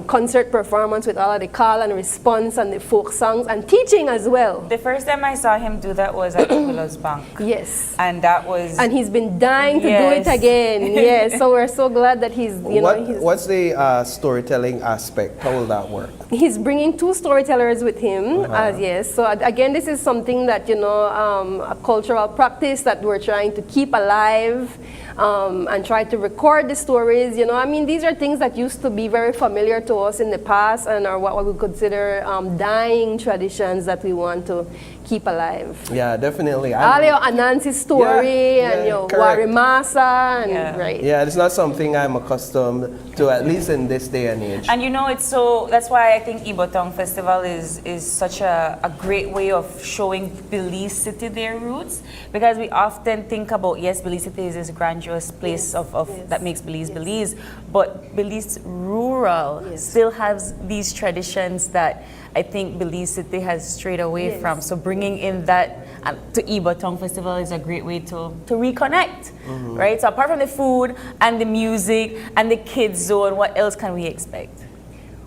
concert performance with all of the call and response and the folk songs and teaching as well. The first time I saw him do that was at Willows Bank. Yes. And that was... And he's been dying to do it again. Yes, so we're so glad that he's, you know... What's the storytelling aspect? How will that work? He's bringing 2 storytellers with him, yes. So again, this is something that, you know, a cultural practice that we're trying to keep alive and try to record the stories. You know, I mean, these are things that used to be very familiar to us in the past and are what we consider dying traditions that we want to keep alive. Yeah, definitely. All your Anansi's story and your Warimasa and right. Yeah, it's not something I'm accustomed to, at least in this day and age. And you know, it's so, that's why I think Ibotong Festival is such a great way of showing Belize City their roots, because we often think about, yes, Belize City is this grandiose place that makes Belize Belize, but Belize rural still has these traditions that I think Belize City has strayed away from. So bringing in that to Ibotong Festival is a great way to reconnect, right? So apart from the food and the music and the kids zone, what else can we expect?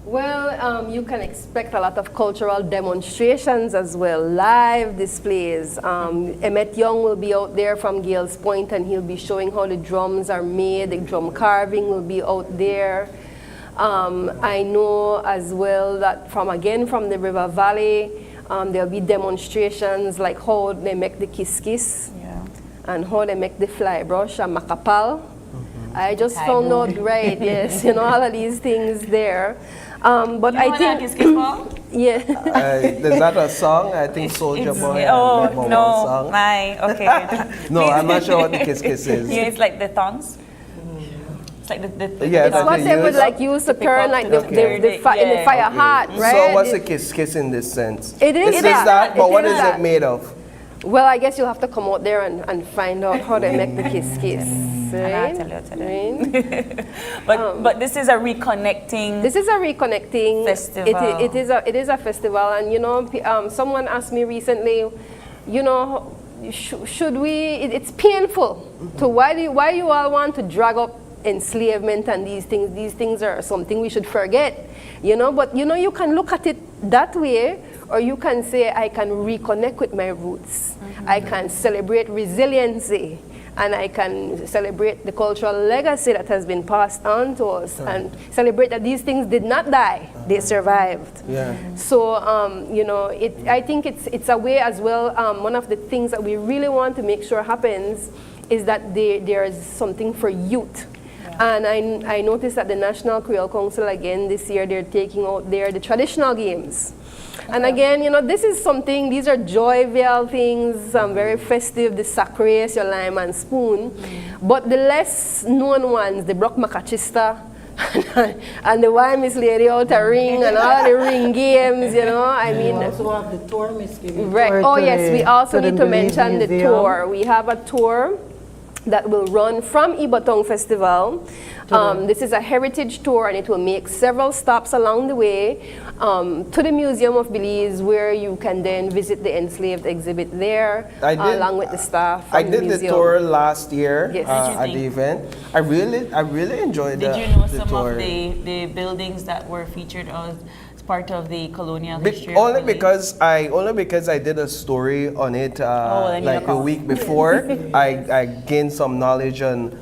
Well, you can expect a lot of cultural demonstrations as well, live displays. Emmett Young will be out there from Gales Point, and he'll be showing how the drums are made. The drum carving will be out there. I know as well that from the River Valley, there'll be demonstrations like how they make the kiss and how they make the fly brush and makapal. I just found out, right, yes, you know, all of these things there. But you know I think, kiss ball? yeah. There's not a song, I think Soulja Boy. Oh, no, song. Okay. No, I'm not sure what the kiss is. Yeah, it's like the thongs. It's like it's what they would like use to turn like the in the fire hot, right? So what's a kiss in this sense? It is that, but what is it made of? Well, I guess you'll have to come out there and find out how they make the kiss. Right? But this is a reconnecting. This is a reconnecting festival. It is a festival, and you know, someone asked me recently, you know, should we? It's painful. So why you all want to drag up enslavement and these things? These things are something we should forget, you know. But you know, you can look at it that way. Or you can say, I can reconnect with my roots. I can celebrate resiliency. and I can celebrate the cultural legacy that has been passed on to us, and celebrate that these things did not die, they survived. Yeah. So, you know, I think it's a way as well. One of the things that we really want to make sure happens is that there is something for youth. And I noticed that the National Creole Council, again, this year, they're taking out the traditional games. And again, you know, this is something, these are jovial things, very festive, the sacrace, your lime and spoon. But the less known ones, the Brock Macachista, and the Why Miss Lady out a ring, and all the ring games, you know, I mean. We also have the tour, Miss Gibby. Right, oh yes, we also need to mention the tour. We have a tour that will run from EBOE Festival. This is a heritage tour, and it will make several stops along the way to the Museum of Belize, where you can then visit the enslaved exhibit there, along with the staff from I did the tour last year at the event. I really enjoyed the tour. Did you know some of the buildings that were featured as part of the colonial history? Only because I did a story on it like a week before. I gained some knowledge on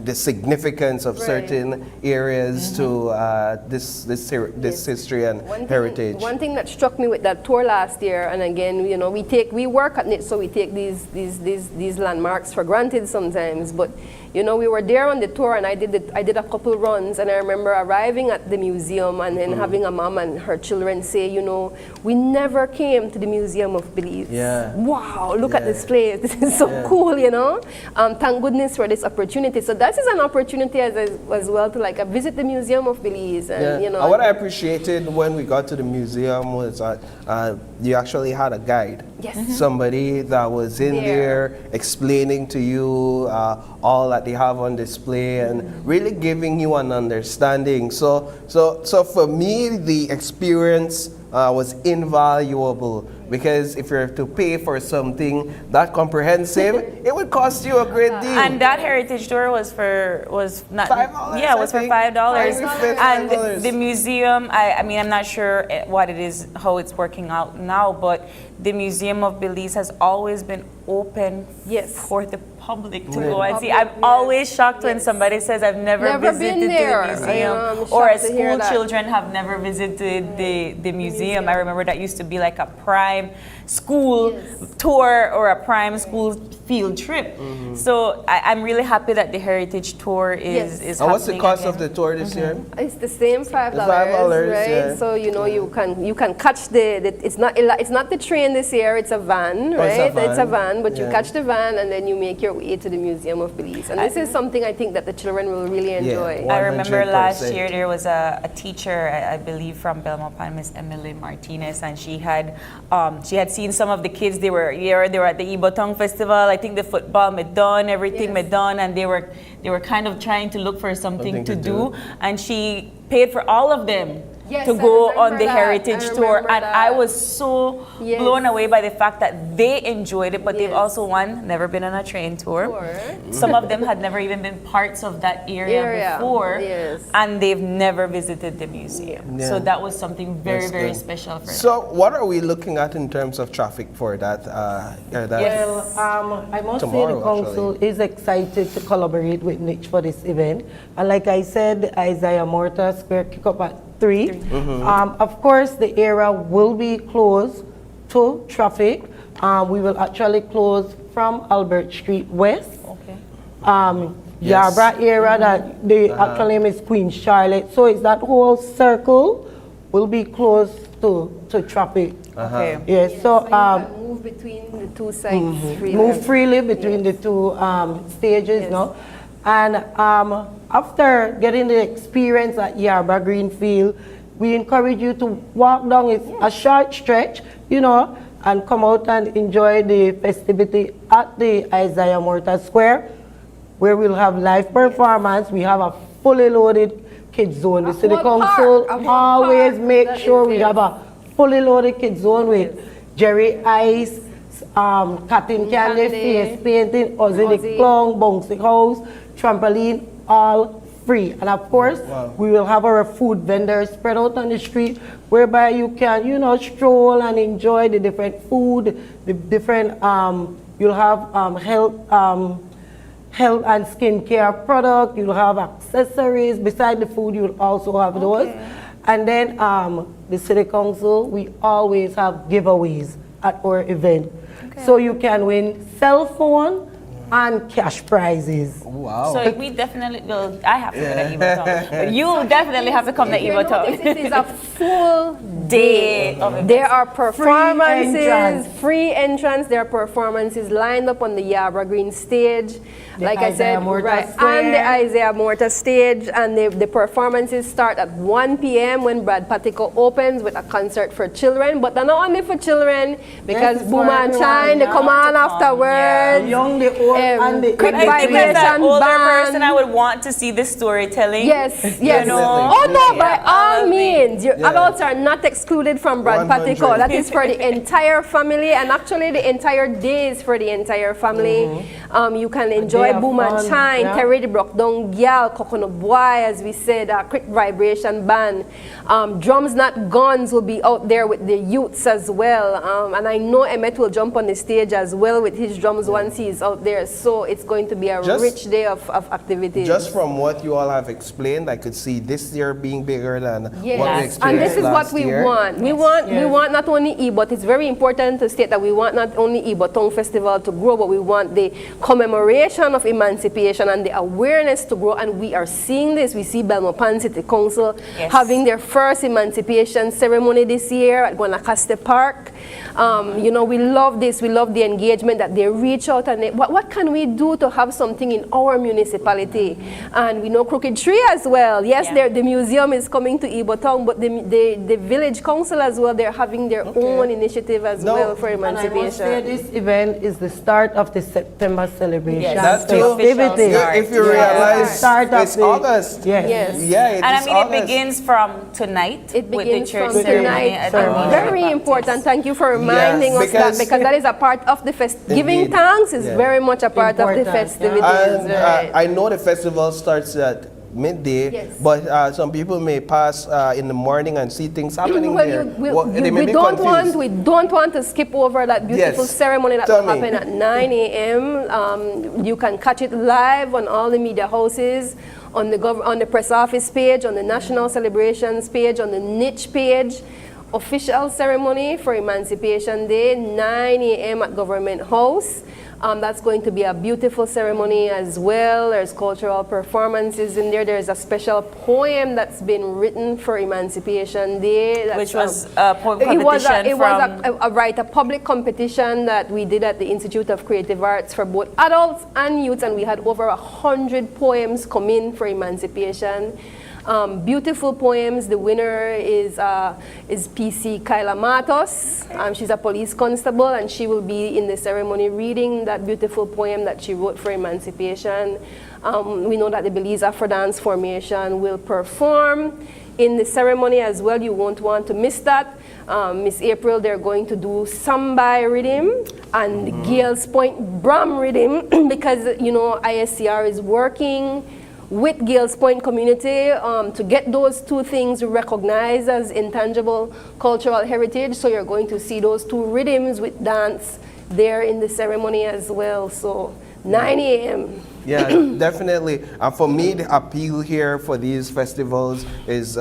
the significance of certain areas to this history and heritage. One thing that struck me with that tour last year, and again, you know, we work at it, so we take these landmarks for granted sometimes, but you know, we were there on the tour, and I did a couple runs, and I remember arriving at the museum and then having a mom and her children say, you know, we never came to the Museum of Belize. Yeah. Wow, look at this place. This is so cool, you know. Thank goodness for this opportunity. So this is an opportunity as well to like visit the Museum of Belize, and you know. What I appreciated when we got to the museum was you actually had a guide. Yes. Somebody that was in there explaining to you all that they have on display and really giving you an understanding. So for me, the experience was invaluable, because if you're to pay for something that comprehensive, it would cost you a great deal. And that heritage tour was not $5. Yeah, it was for $5. $5. And the museum, I mean, I'm not sure what it is, how it's working out now, but the Museum of Belize has always been open for the public to go and see. I'm always shocked when somebody says, I've never visited the museum, or as school children have never visited the museum. I remember that used to be like a prime school tour or a prime school field trip. So I'm really happy that the heritage tour is And what's the cost of the tour this year? It's the same $5, right? Yeah. So you know, you can catch it's not the train this year, it's a van, right? It's a van, but you catch the van and then you make your way to the Museum of Belize. And this is something I think that the children will really enjoy. I remember last year there was a teacher, I believe from Belmont, Miss Emily Martinez, and she had seen some of the kids. They were at the EBOE Festival. I think the football made done, everything made done, and they were kind of trying to look for something to do, and she paid for all of them to go on the heritage tour, and I was so blown away by the fact that they enjoyed it, but they've also never been on a train tour. Some of them had never even been parts of that area before, and they've never visited the museum. So that was something very, very special for them. So what are we looking at in terms of traffic for that? Well, I must say the council is excited to collaborate with Niche for this event. And like I said, Isaiah Morta Square kick up at 3. Of course, the area will be closed to traffic. We will actually close from Albert Street West. Yarborough area that the actual name is Queen Charlotte. So it's that whole circle will be closed to traffic. Yes, so you can move between the two sites freely. Move freely between the two stages, no? And after getting the experience at Yarborough Greenfield, we encourage you to walk down a short stretch, you know, and come out and enjoy the festivity at the Isaiah Morta Square, where we'll have live performance. We have a fully loaded kids zone. The city council always make sure we have a fully loaded kids zone with Jerry Ice, cotton candy, face painting, Ozzy the Clown, bouncy house, trampoline, all free. And of course, we will have our food vendors spread out on the street, whereby you can, you know, stroll and enjoy the different food, the different, you'll have health health and skincare product, you'll have accessories. Beside the food, you'll also have those. And then the City Council, we always have giveaways at our event. So you can win cell phone and cash prizes. Wow. So we definitely, well, I have to go to EBOE. But you definitely have to come to EBOE. It is a full day of events. There are performances, free entrance. There are performances lined up on the Yabra Green stage. Like I said, right, and the Isaiah Morta stage. And the performances start at 1 p.m. when Brad Patico opens with a concert for children. But they're not only for children, because Booma and Chine, they come on afterwards. Young, the old, and the quick As vibration an older band. person, I would want to see this storytelling. Yes, You yes. know? Oh no, by all means. Your adults are not excluded from Brad 100. Patico. That is for the entire family, and actually the entire day is for the entire family. You can enjoy Boom and Chine, Terry the Brock Down Gyal, Coconut Boy, as we said, quick vibration band. Drums Not Guns will be out there with the youths as well. And I know Emmett will jump on the stage as well with his drums once he's out there. So it's going to be a rich day of activities. Just from what you all have explained, I could see this year being bigger than what we experienced and this is what last we year. want. We want not only EBOE, it's very important to state that we want not only EBOE Town Festival to grow, but we want the commemoration of emancipation and the awareness to grow. And we are seeing this. We see Belmopan City Council having their first emancipation ceremony this year at Guanacaste Park. You know, we love this. We love the engagement that they reach out and what can we do to have something in our municipality? And we know Crooked Tree as well. Yes, the museum is coming to EBOE Town, but the village council as well, they're having their own initiative as well for emancipation. And I must say this event is the start of the September celebration. Yes. That's true. If you realize it's August. Yes. Yeah, And I mean, August. it begins from tonight It with begins the church from ceremony. tonight. Very important. Thank you for reminding us that, because that is a part of the giving thanks is very much a part of the festivities. And right. I know the festival starts at midday, but some people may pass in the morning and see things happening there. They may be confused. We don't want to skip over that beautiful ceremony that will happen at 9 a.m. You can catch it live on all the media houses, on the press office page, on the National Celebrations page, on the niche page. Official ceremony for Emancipation Day, 9 a.m. at Government House. That's going to be a beautiful ceremony as well. There's cultural performances in there. There's a special poem that's been written for Emancipation Day. Which was a poem competition It was a public competition that we did at the Institute of Creative Arts for both adults and youth, and we had over 100 poems come in for Emancipation. Beautiful poems. The winner is PC Kyla Matos. She's a police constable, and she will be in the ceremony reading that beautiful poem that she wrote for Emancipation. We know that the Belize Afro Dance Formation will perform in the ceremony as well. You won't want to miss that. Miss April, they're going to do Sambai rhythm and Gales Point Bram rhythm because, you know, ISCR is working with Gales Point community to get those two things recognized as intangible cultural heritage. So you're going to see those two rhythms with dance there in the ceremony as well. So 9 a.m. Yeah, definitely. For me, the appeal here for these festivals is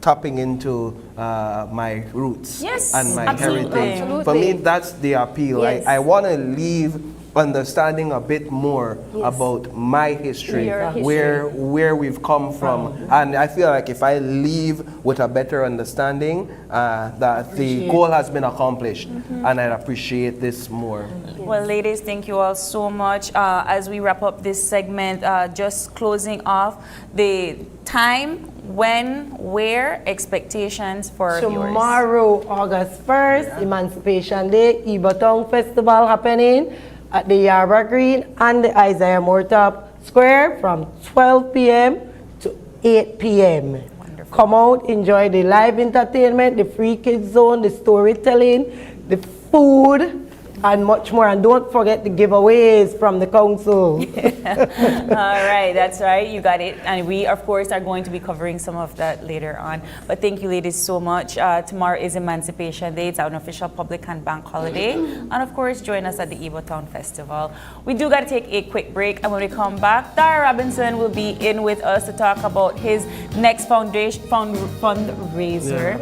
tapping into my roots and my heritage. Absolutely. For me, that's the appeal. Yes. I want to leave understanding a bit more about my history, where we've come from. And I feel like if I leave with a better understanding, that the goal has been accomplished. And I appreciate this more. Well, ladies, thank you all so much. As we wrap up this segment, just closing off the time, when, where, expectations for viewers. Tomorrow, August 1st, Emancipation Day, EBOE Town Festival happening at the Yabra Green and the Isaiah Morta Square from 12 p.m. to 8 p.m. Wonderful. Come out, enjoy the live entertainment, the free kids zone, the storytelling, the food, and much more. And don't forget the giveaways from the council. All right, that's right. You got it. And we, of course, are going to be covering some of that later on. But thank you, ladies, so much. Tomorrow is Emancipation Day. It's an official public and bank holiday. And, of course, join us at the EBOE Town Festival. We do got to take a quick break. And when we come back, Dara Robinson will be in with us to talk about his next fundraiser.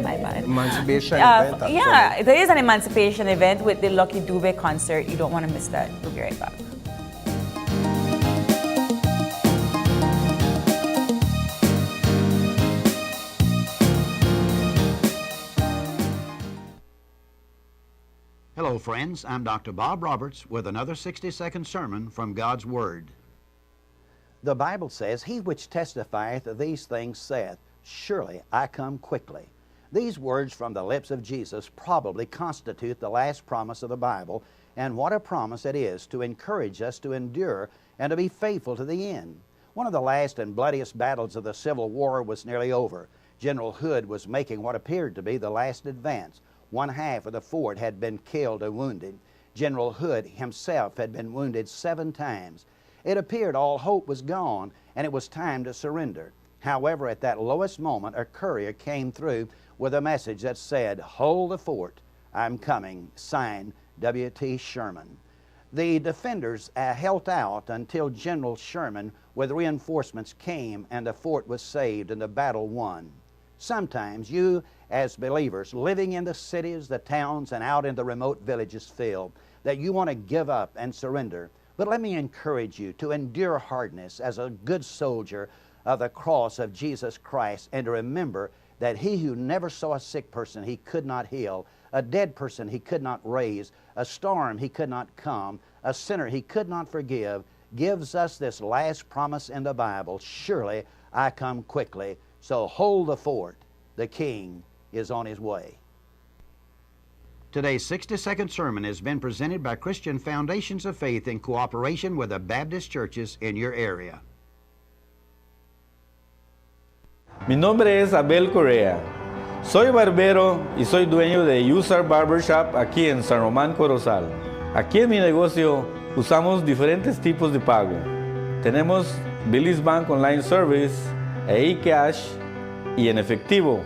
My bad. Emancipation event. Actually. Yeah, there is an Emancipation event with the Lucky Dube concert. You don't want to miss that. We'll be right back. Hello, friends. I'm Dr. Bob Roberts with another 60-second sermon from God's Word. The Bible says, "He which testifieth of these things saith, Surely I come quickly." These words from the lips of Jesus probably constitute the last promise of the Bible, and what a promise it is to encourage us to endure and to be faithful to the end. One of the last and bloodiest battles of the Civil War was nearly over. General Hood was making what appeared to be the last advance. One half of the fort had been killed or wounded. General Hood himself had been wounded 7 times. It appeared all hope was gone, and it was time to surrender. However, at that lowest moment, a courier came through with a message that said, "Hold the fort, I'm coming," signed W.T. Sherman. The defenders held out until General Sherman with reinforcements came and the fort was saved and the battle won. Sometimes you, as believers living in the cities, the towns, and out in the remote villages, feel that you want to give up and surrender. But let me encourage you to endure hardness as a good soldier of the cross of Jesus Christ, and to remember that He who never saw a sick person He could not heal, a dead person He could not raise, a storm He could not calm, a sinner He could not forgive, gives us this last promise in the Bible, "Surely I come quickly." So hold the fort. The King is on His way. Today's 60-second sermon has been presented by Christian Foundations of Faith in cooperation with the Baptist churches in your area. Mi nombre es Abel Correa. Soy barbero y soy dueño de Usar Barbershop aquí en San Román, Corozal. Aquí en mi negocio usamos diferentes tipos de pago. Tenemos Belize Bank Online Service, eCash y en efectivo.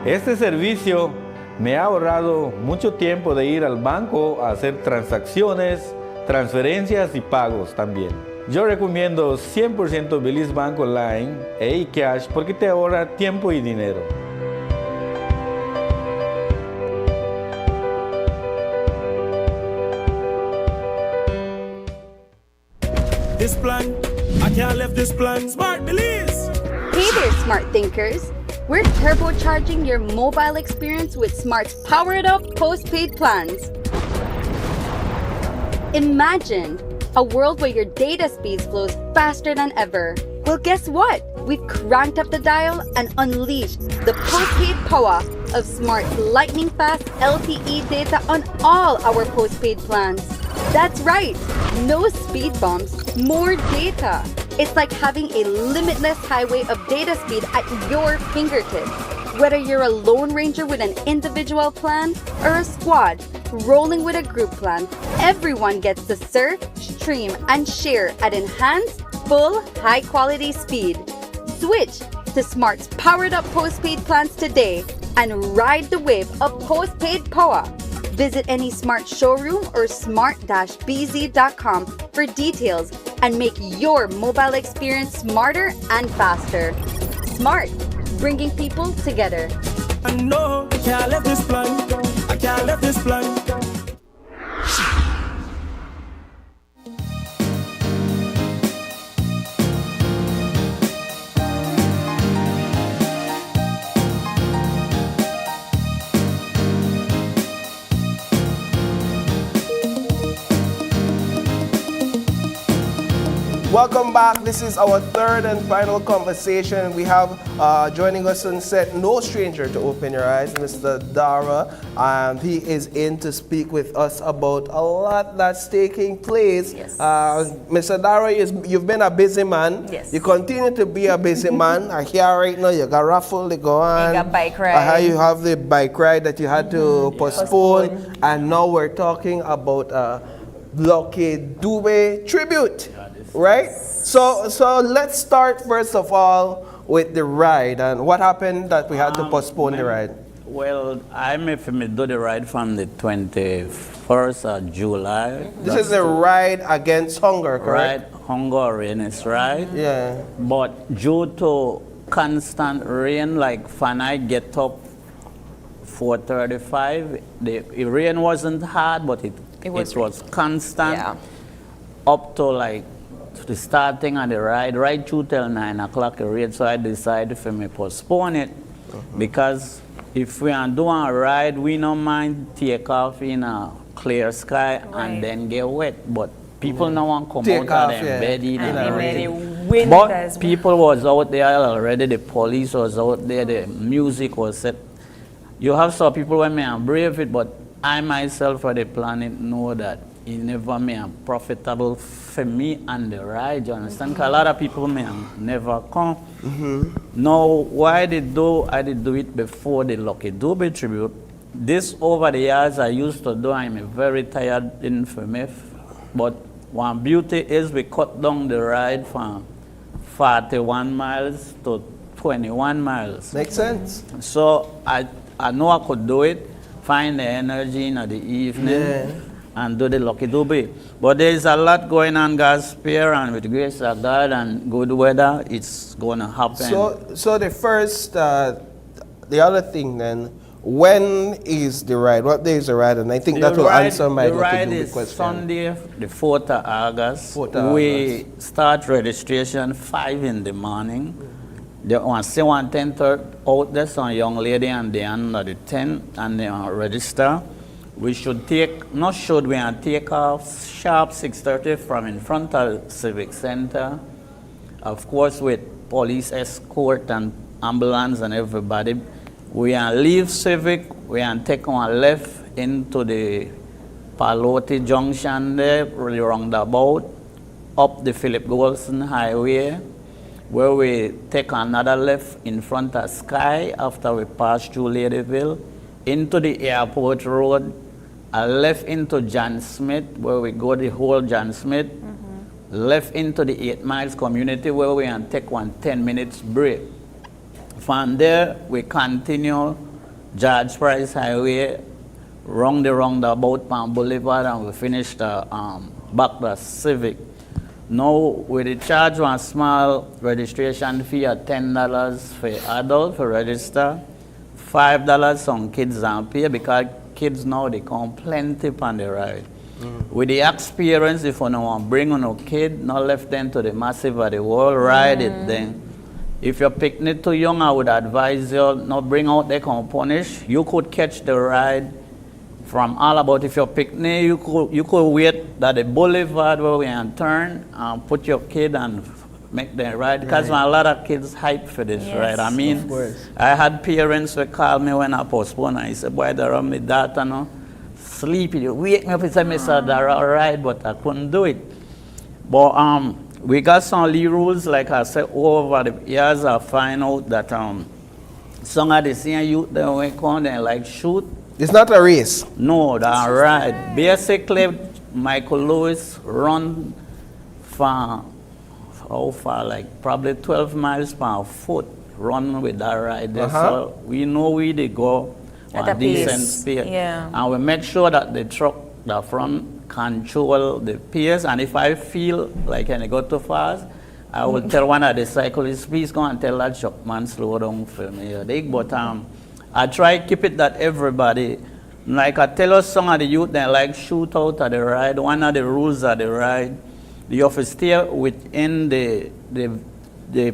Este servicio me ha ahorrado mucho tiempo de ir al banco a hacer transacciones, transferencias y pagos también. Yo recomiendo 100% Belize Bank Online e eCash porque te ahorra tiempo y dinero. This plan, I can't leave this plan. Smart Belize! Hey there, smart thinkers. We're turbocharging your mobile experience with Smart's powered up postpaid plans. Imagine a world where your data speeds flows faster than ever. Well, guess what? We've cranked up the dial and unleashed the postpaid power of Smart's lightning fast LTE data on all our postpaid plans. That's right, no speed bumps, more data. It's like having a limitless highway of data speed at your fingertips. Whether you're a Lone Ranger with an individual plan or a squad rolling with a group plan, everyone gets to surf, stream, and share at enhanced, full, high-quality speed. Switch to Smart's powered-up postpaid plans today and ride the wave of postpaid power. Visit any Smart showroom or smart-bz.com for details and make your mobile experience smarter and faster. Smart, bringing people together. I know I can't leave this plan. I can't leave this plan. Welcome back. This is our third and final conversation. We have joining us on set, no stranger to Open Your Eyes, Mr. Dara. He is in to speak with us about a lot that's taking place. Yes. Mr. Dara, you've been a busy man. Yes. You continue to be a busy man. I hear right now you got raffle to go on. You got bike ride. You have the bike ride that you had to postpone. And now we're talking about Lucky Dube tribute. Right? So let's start first of all with the ride and what happened that we had to postpone the ride. Well, I may do the ride from the 21st of July. This is a ride against hunger, correct? Right, Hungarian is right. Yeah. But due to constant rain, like when I get up 4:35, the rain wasn't hard, but it was constant. Yeah. Up to like the starting of the ride, right through till 9 o'clock the rain, so I decided for me postpone it. Because if we are doing a ride, we don't mind take off in a clear sky and then get wet. But people don't want to come out of their bed in the rain. But people was out there already, the police was out there, the music was set. You have some people when may brave it, but I myself for the planet know that it never may profitable for me on the ride, you understand? 'Cause a lot of people may never come. Now, why I did do it before the Lucky Dube tribute. This over the years I used to do, I'm very tired in for me. But one beauty is we cut down the ride from 41 miles to 21 miles. Makes sense. So I know I could do it, find the energy in the evening and do the Lucky Dube. But there's a lot going on, God's spare, and with the grace of God and good weather, it's going to happen. So the first, the other thing then, when is the ride? What day is the ride? And I think that will answer my question. The ride is question. Sunday, the 4th of August. We start registration 5 in the morning. They want to say 10:30 out there, some young lady and they under the 10 and they register. We should take off sharp 6:30 from in front of Civic Center. Of course, with police escort and ambulance and everybody. We leave Civic, we take on left into the Palote Junction there, really roundabout, up the Philip Golson Highway, where we take another left in front of Sky after we pass through Ladyville, into the airport road, a left into John Smith, where we go the whole John Smith, left into the 8 Miles community, where we take 10 minutes break. From there, we continue George Price Highway, round the roundabout Palm Boulevard, and we finish the back to Civic. Now, we charge one small registration fee of $10 for adults for register, $5 on kids and pay, because kids now they come plenty on the ride. With the experience, if you don't want to bring no kid, not left them to the massive of the world, ride it then. If your picnic too young, I would advise you not bring out they can punish. You could catch the ride from all about. If your picnic, you could wait at the boulevard where we can turn and put your kid and make them ride. Because a lot of kids hype for this ride. I mean, I had parents who call me when I postponed. I said, boy, Dara, my daughter no sleepy. You wake me up and say, Mr. Dara, ride, but I couldn't do it. But we got some lead rules, like I said, over the years I find out that some of the senior youth that we come and like shoot. It's not a race. No, that's right. Basically, Michael Lewis run for how far? Like probably 12 miles per foot. Run with that ride there. So we know we they go at a decent speed. Yeah. And we make sure that the truck, the front, control the pace, and if I feel like I go too fast, I will tell one of the cyclists, please go and tell that truck man slow down for me. But I try to keep it that everybody, like I tell us some of the youth that like shoot out at the ride. One of the rules of the ride, you have to stay within the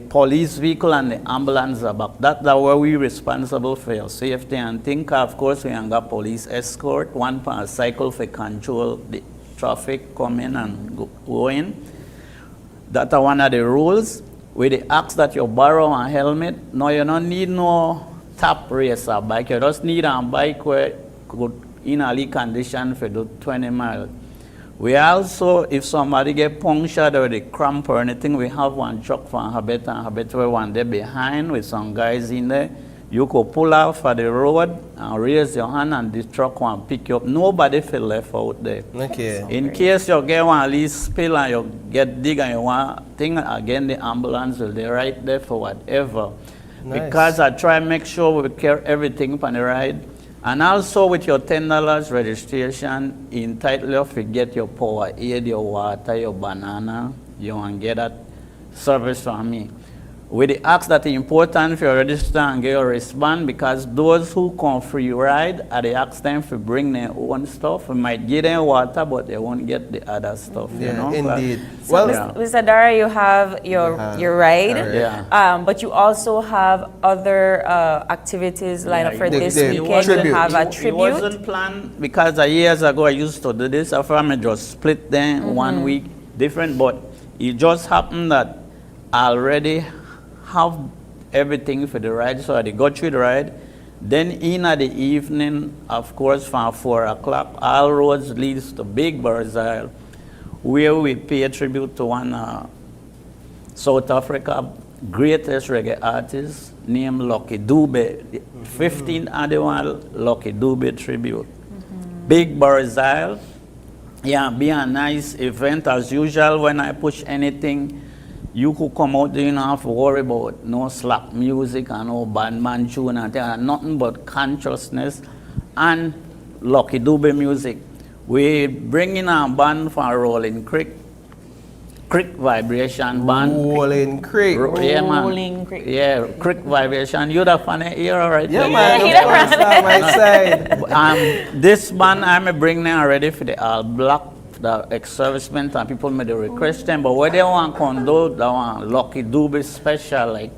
police vehicle and the ambulance back. That's where we responsible for your safety. And think, of course, we have got police escort, one per cycle for control the traffic coming and going. That's one of the rules. With the ask that you borrow a helmet, no, you don't need no top racer bike. You just need a bike where good in a leak condition for do 20 miles. We also, if somebody get punctured or the cramp or anything, we have one truck for Habit and Habit where one day behind with some guys in there. You could pull out for the road and raise your hand and the truck will pick you up. Nobody feel left out there. Okay. In case you get one least spill and you get dig and you want thing, again the ambulance will be right there for whatever. Nice. Because I try to make sure we carry everything on the ride. And also with your $10 registration, entitle you to get your power aid, your water, your banana, you want to get that service from me. With the ask that it's important for you register and get your wristband, because those who come free ride at the ask them to bring their own stuff. We might get them water, but they won't get the other stuff. Yeah, you know? indeed. So, Mr. Dara, you have your ride, but you also have other activities lined up for this weekend. You have a tribute. It wasn't planned because years ago I used to do this. After I just split them 1 week different, but it just happened that I already have everything for the ride, so I got through the ride. Then in the evening, of course, from 4 o'clock, all roads leads to Big Birds Isle, where we pay tribute to one South Africa greatest reggae artist named Lucky Dube. 15th annual Lucky Dube tribute. Big Birds Isle. Yeah, be a nice event as usual. When I push anything, you could come out there, you don't have to worry about no slap music and no bad man tune and nothing but consciousness and Lucky Dube music. We bring in a band from Rolling Creek Vibration Band. Rolling Creek. Yeah, man. Rolling Creek. Yeah, Creek Vibration. You're the funny era right Yeah, there. man. Of course, my side. This band I'm bringing already for the all black, the ex-servicemen and people made the request them, but what they want to do, they want Lucky Dube special. Like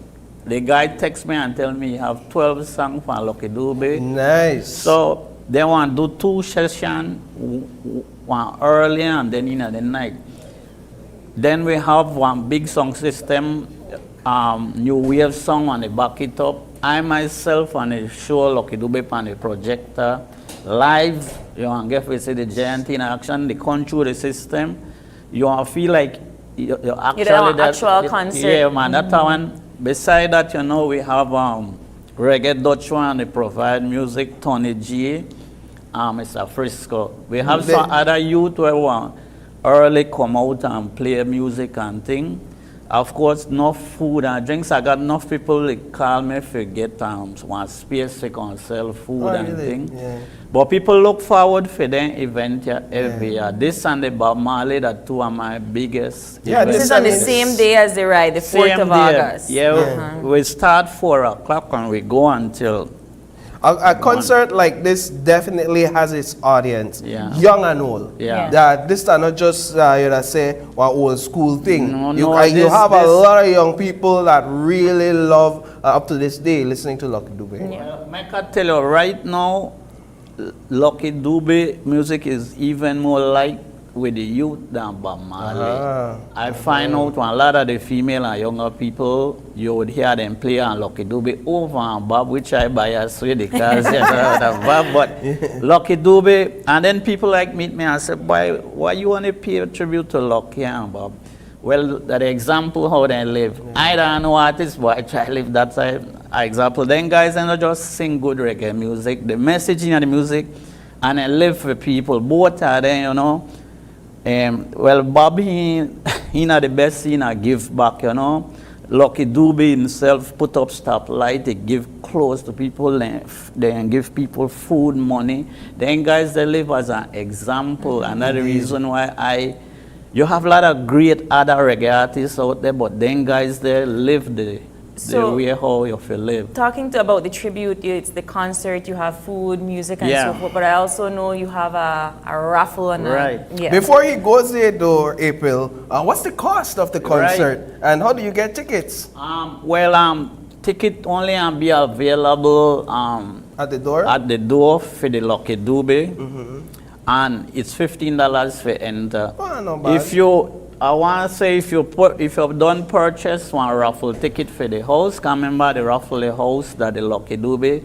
the guy texts me and tell me you have 12 songs for Lucky Dube. Nice. So they want to do 2 sessions, one early and then in the night. Then we have one big song system, new wave song on the back it up. I myself on the show Lucky Dube on the projector. Live, you want to get to see the giant in action, the control the system. You want to feel like you're actually an actual concert. Yeah, man, that's one. Beside that, you know, we have reggae Dutch one, they provide music, Tony G, Mr. Frisco. We have some other youth who want early come out and play music and thing. Of course, no food and drinks. I got enough people that call me for get one space to can sell food and thing. Yeah. But people look forward for them event every year. This Sunday, Bob Marley, that 2 of my biggest events. This is on the same day as the ride, the 4th of August. Yeah, we start 4 o'clock and we go until... A concert like this definitely has its audience, young and old. Yeah. That this is not just say one old school thing. No, you have a lot of young people that really love up to this day listening to Lucky Dube. Well, I can tell you right now, Lucky Dube music is even more like with the youth than Bob Marley. I find out when a lot of the female and younger people, you would hear them play on Lucky Dube over and Bob, which I bias with because Bob, but Lucky Dube, and then people like meet me and say, boy, why you want to pay a tribute to Lucky and Bob? Well, that example how they live. I don't know artists, but I try to live that side. Example, then guys and just sing good reggae music, the message in the music, and I live for people. Both are there, you know. Well, Bob, he not the best, he not give back, you know. Lucky Dube himself put up stoplight, he give clothes to people, then give people food, money. Then guys, they live as an example. Another reason why you have a lot of great other reggae artists out there, but then guys, they live the way how you feel live. Talking about the tribute, it's the concert, you have food, music, and so forth, but I also know you have a raffle. And Before he goes there though, April, what's the cost of the concert? And how do you get tickets? Ticket only be available at the door? At the door for the Lucky Dube. And it's $15 for enter. Oh, no bad. If you I want to say if you've done purchase one raffle ticket for the house, come remember the raffle the house that the Lucky Dube.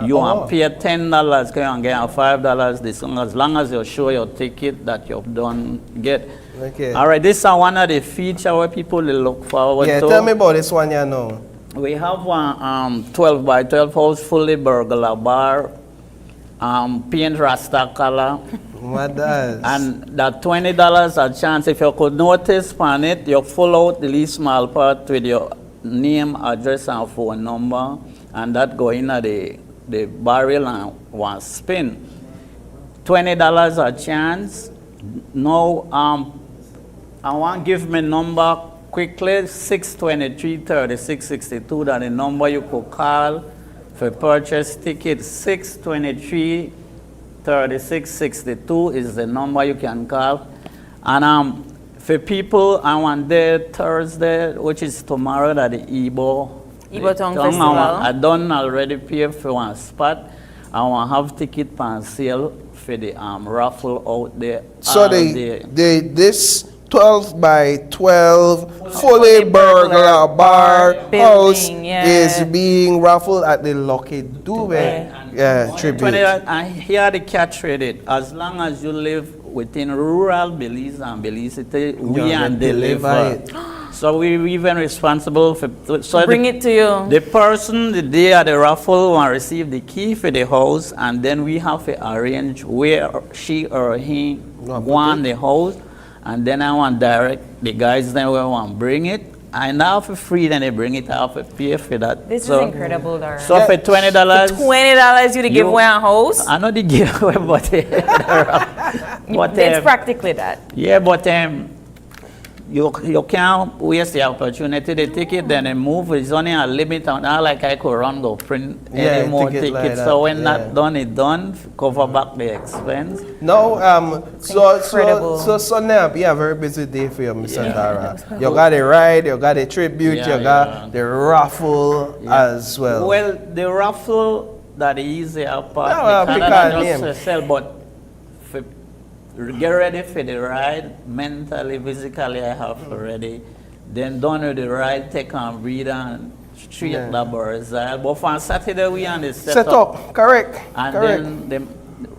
You want pay $10, can get $5 as long as you show your ticket that you've done get. Okay. All right, this is one of the features where people look forward to. Yeah, tell me about this one, you know. We have one 12 by 12 house, fully burglar bar, paint rasta color. What does? And that $20 a chance, if you could notice on it, you fill out the least small part with your name, address, and phone number, and that go in at the barrel and one spin. $20 a chance. Now, I want to give me number quickly, 623-3662, that the number you could call for purchase ticket. 623-3662 is the number you can call. And for people, I want there Thursday, which is tomorrow, that the EBOE Tongue Festival. I done already pay for one spot. I want to have ticket on sale for the raffle out there. So this 12 by 12 fully burglar bar house is being raffled at the Lucky Dube tribute. I hear the catch with it. As long as you live within rural Belize and Belize City, we can deliver it. So we're even responsible for bring it to you. The person the day at the raffle will receive the key for the house, and then we have to arrange where she or he want the house, and then I want direct the guys then we want bring it. And now for free, then they bring it out for pay for that. This is incredible, Dara. So for $20, $20 you to give away a house? I know the giveaway, but it's practically that. Yeah, but you can't waste the opportunity. The ticket, then they move. It's only a limit on. Not like I could run go print any more tickets. Like so when that done, it's done. Cover back the expense. No, so Sunday be a very busy day for you, Mr. Dara. You got the ride, you got the tribute, you got the raffle as well. Well, the raffle that is easier part. Just sell, but get ready for the ride, mentally, physically I have already. Then done with the ride, take and breathe and straight the Belizeans. But for Saturday we on the set up. Correct. And then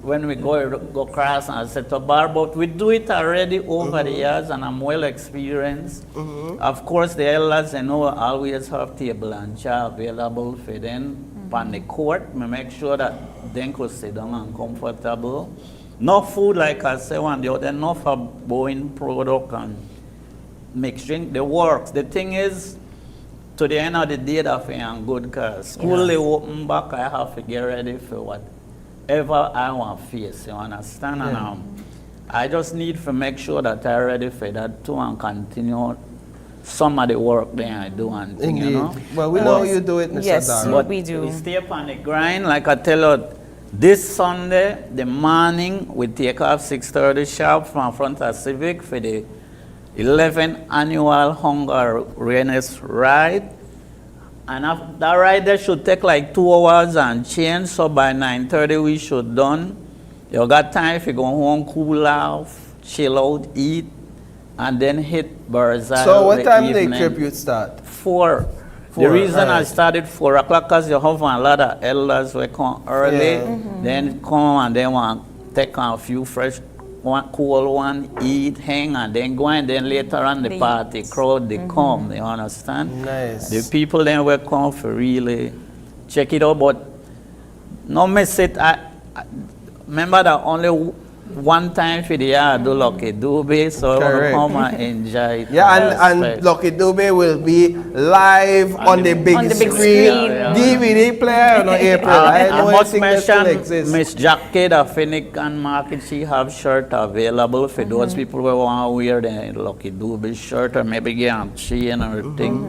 when we go across and set up bar, but we do it already over the years and I'm well experienced. Of course the elders, they know I always have table and chair available for them on the court. We make sure that they could sit down and comfortable. No food, like I say, one the other, enough of Boeing product and mixing the works. The thing is, to the end of the day, that I'm good because school they open back, I have to get ready for whatever I want to face, you understand? Yeah. And I just need to make sure that I'm ready for that too and continue some of the work that I do and thing, you know? Well, we know you do it, Mr. Yes, Dara. we do. We stay up on the grind, like I tell you. This Sunday, the morning, we take off 6:30 sharp from front of Civic for the 11th annual Hunger Rainers Ride. And after that ride, there should take like 2 hours and change, so by 9:30 we should done. You got time if you go home, cool off, chill out, eat, and then hit Belizeans. So what time the tribute start? 4. The reason I started 4 o'clock because you have a lot of elders who come early, then come and then want take a few fresh cool one, eat, hang, and then go and then later on the party crowd they come. You understand? Nice. The people then will come for really check it out, but no miss it. I remember that only one time for the year I do Lucky Dube, so I want to come and enjoy it. Yeah, and Lucky Dube will be live on the big screen. DVD player on April. I must mention Miss Jackie, the Finnegan Market, she have shirt available for those people who want to wear the Lucky Dube shirt or maybe get a chain or thing.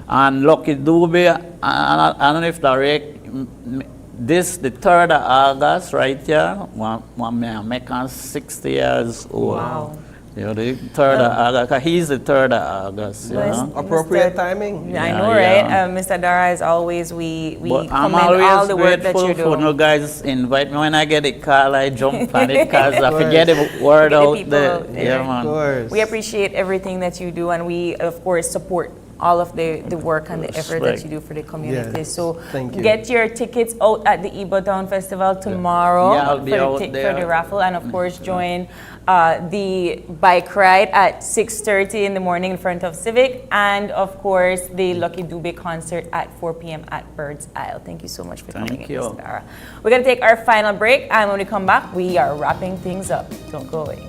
And Lucky Dube, I don't know if this the 3rd of August right here, one man making 60 years old. Wow. You're the 3rd of August. He's the 3rd of August. You know? Appropriate timing. I know, right? Mr. Dara, as always, we But I'm commend all always the work that grateful you for do. no guys invite me. When I get a call, I jump on it because I forget the word Get the out people there. out there. Yeah, man. We appreciate everything that you do, and we, of course, support all of the work and the effort that you do for the community. Yes. So Thank you. get your tickets out at the EBOE Town Festival tomorrow Yeah, I'll be out for there. the raffle, and of course join the bike ride at 6:30 in the morning in front of Civic, and of course the Lucky Dube concert at 4 p.m. at Bird's Isle. Thank you so much for coming in, Mr. Dara. We're going to take our final break, and when we come back, we are wrapping things up. Don't go away.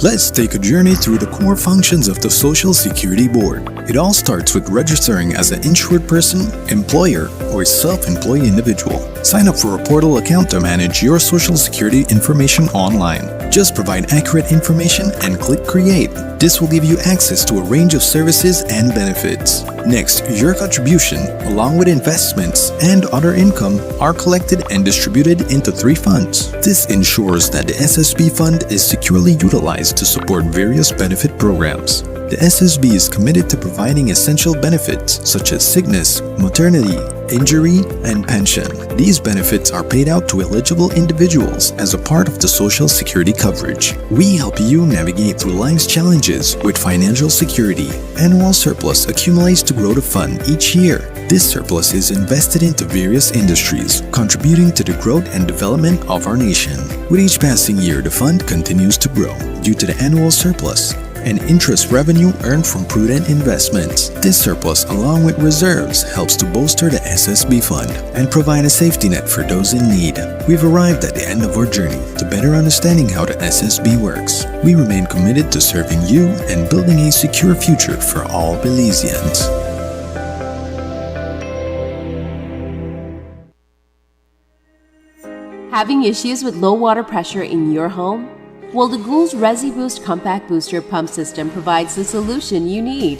Let's take a journey through the core functions of the Social Security Board. It all starts with registering as an insured person, employer, or self-employed individual. Sign up for a portal account to manage your Social Security information online. Just provide accurate information and click Create. This will give you access to a range of services and benefits. Next, your contribution, along with investments and other income, are collected and distributed into 3 funds. This ensures that the SSB fund is securely utilized to support various benefit programs. The SSB is committed to providing essential benefits such as sickness, maternity, injury, and pension. These benefits are paid out to eligible individuals as a part of the Social Security coverage. We help you navigate through life's challenges with financial security. Annual surplus accumulates to grow the fund each year. This surplus is invested into various industries, contributing to the growth and development of our nation. With each passing year, the fund continues to grow due to the annual surplus and interest revenue earned from prudent investments. This surplus, along with reserves, helps to bolster the SSB fund and provide a safety net for those in need. We've arrived at the end of our journey to better understanding how the SSB works. We remain committed to serving you and building a secure future for all Belizeans. Having issues with low water pressure in your home? Well, the Goulds ResiBoost Compact Booster Pump System provides the solution you need.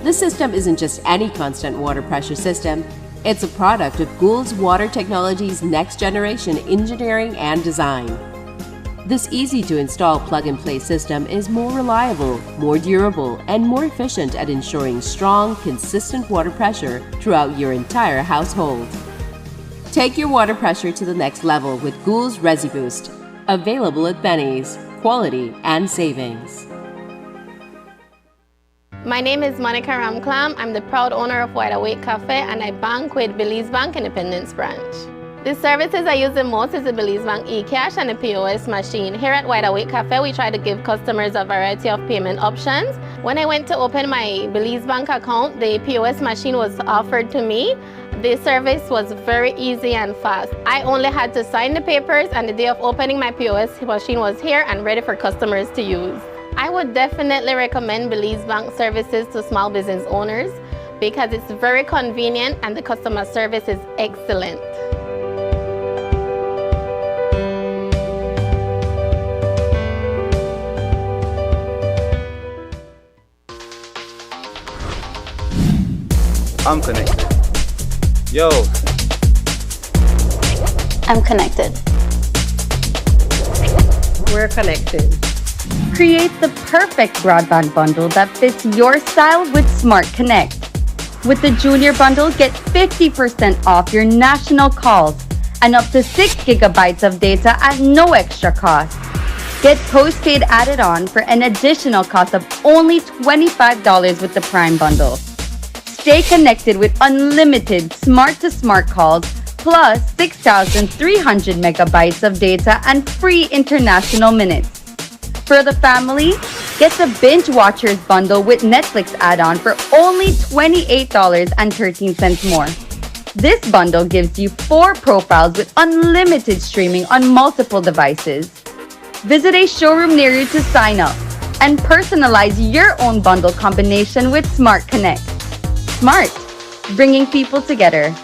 This system isn't just any constant water pressure system, it's a product of Goulds Water Technology's next generation engineering and design. This easy-to-install plug-and-play system is more reliable, more durable, and more efficient at ensuring strong, consistent water pressure throughout your entire household. Take your water pressure to the next level with Goulds ResiBoost, available at Benny's. Quality and savings. My name is Monica Ramclam. I'm the proud owner of Wide Awake Cafe, and I bank with Belize Bank Independence Branch. The services I use the most is the Belize Bank eCash and the POS machine. Here at Wide Awake Cafe, we try to give customers a variety of payment options. When I went to open my Belize Bank account, the POS machine was offered to me. The service was very easy and fast. I only had to sign the papers, and the day of opening my POS machine was here and ready for customers to use. I would definitely recommend Belize Bank services to small business owners because it's very convenient and the customer service is excellent. I'm connected. Yo. I'm connected. We're connected. Create the perfect broadband bundle that fits your style with Smart Connect. With the Junior Bundle, get 50% off your national calls and up to 6 gigabytes of data at no extra cost. Get postpaid added on for an additional cost of only $25 with the Prime Bundle. Stay connected with unlimited smart-to-smart calls plus 6,300 megabytes of data and free international minutes. For the family, get the Binge Watchers bundle with Netflix add-on for only $28.13 more. This bundle gives you 4 profiles with unlimited streaming on multiple devices. Visit a showroom near you to sign up and personalize your own bundle combination with Smart Connect. Smart, bringing people together.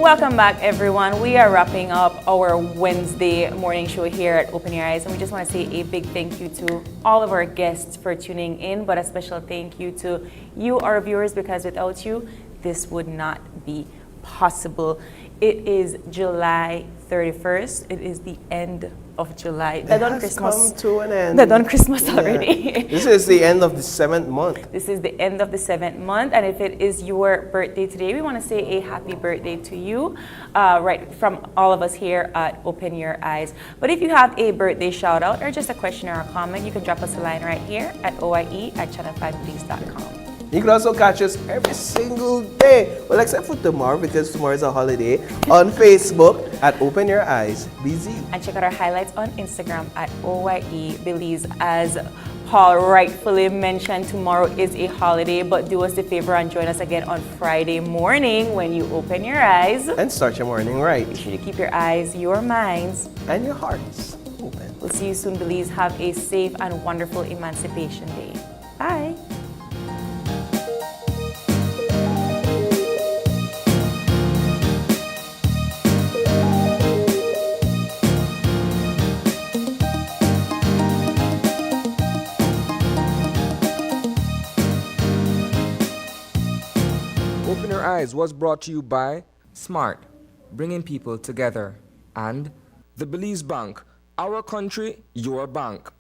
Welcome back, everyone. We are wrapping up our Wednesday morning show here at Open Your Eyes, and we just want to say a big thank you to all of our guests for tuning in, but a special thank you to you, our viewers, because without you, this would not be possible. It is July 31st. It is the end of July. They're done Christmas. Come to an end. They're done Christmas already. This is the end of the 7th month. This is the end of the 7th month, and if it is your birthday today, we want to say a happy birthday to you, right from all of us here at Open Your Eyes. But if you have a birthday shout out or just a question or a comment, you can drop us a line right here at oie@channel5police.com. You can also catch us every single day, well, except for tomorrow, because tomorrow is a holiday, on Facebook at Open Your Eyes BZ. And check out our highlights on Instagram at OYE Belize. As Paul rightfully mentioned, tomorrow is a holiday, but do us a favor and join us again on Friday morning when you open your eyes. And start your morning right. Be sure to keep your eyes, your minds, and your hearts open. We'll see you soon, Belize. Have a safe and wonderful Emancipation Day. Bye. Open Your Eyes was brought to you by SMART, bringing people together, and the Belize Bank, our country, your bank.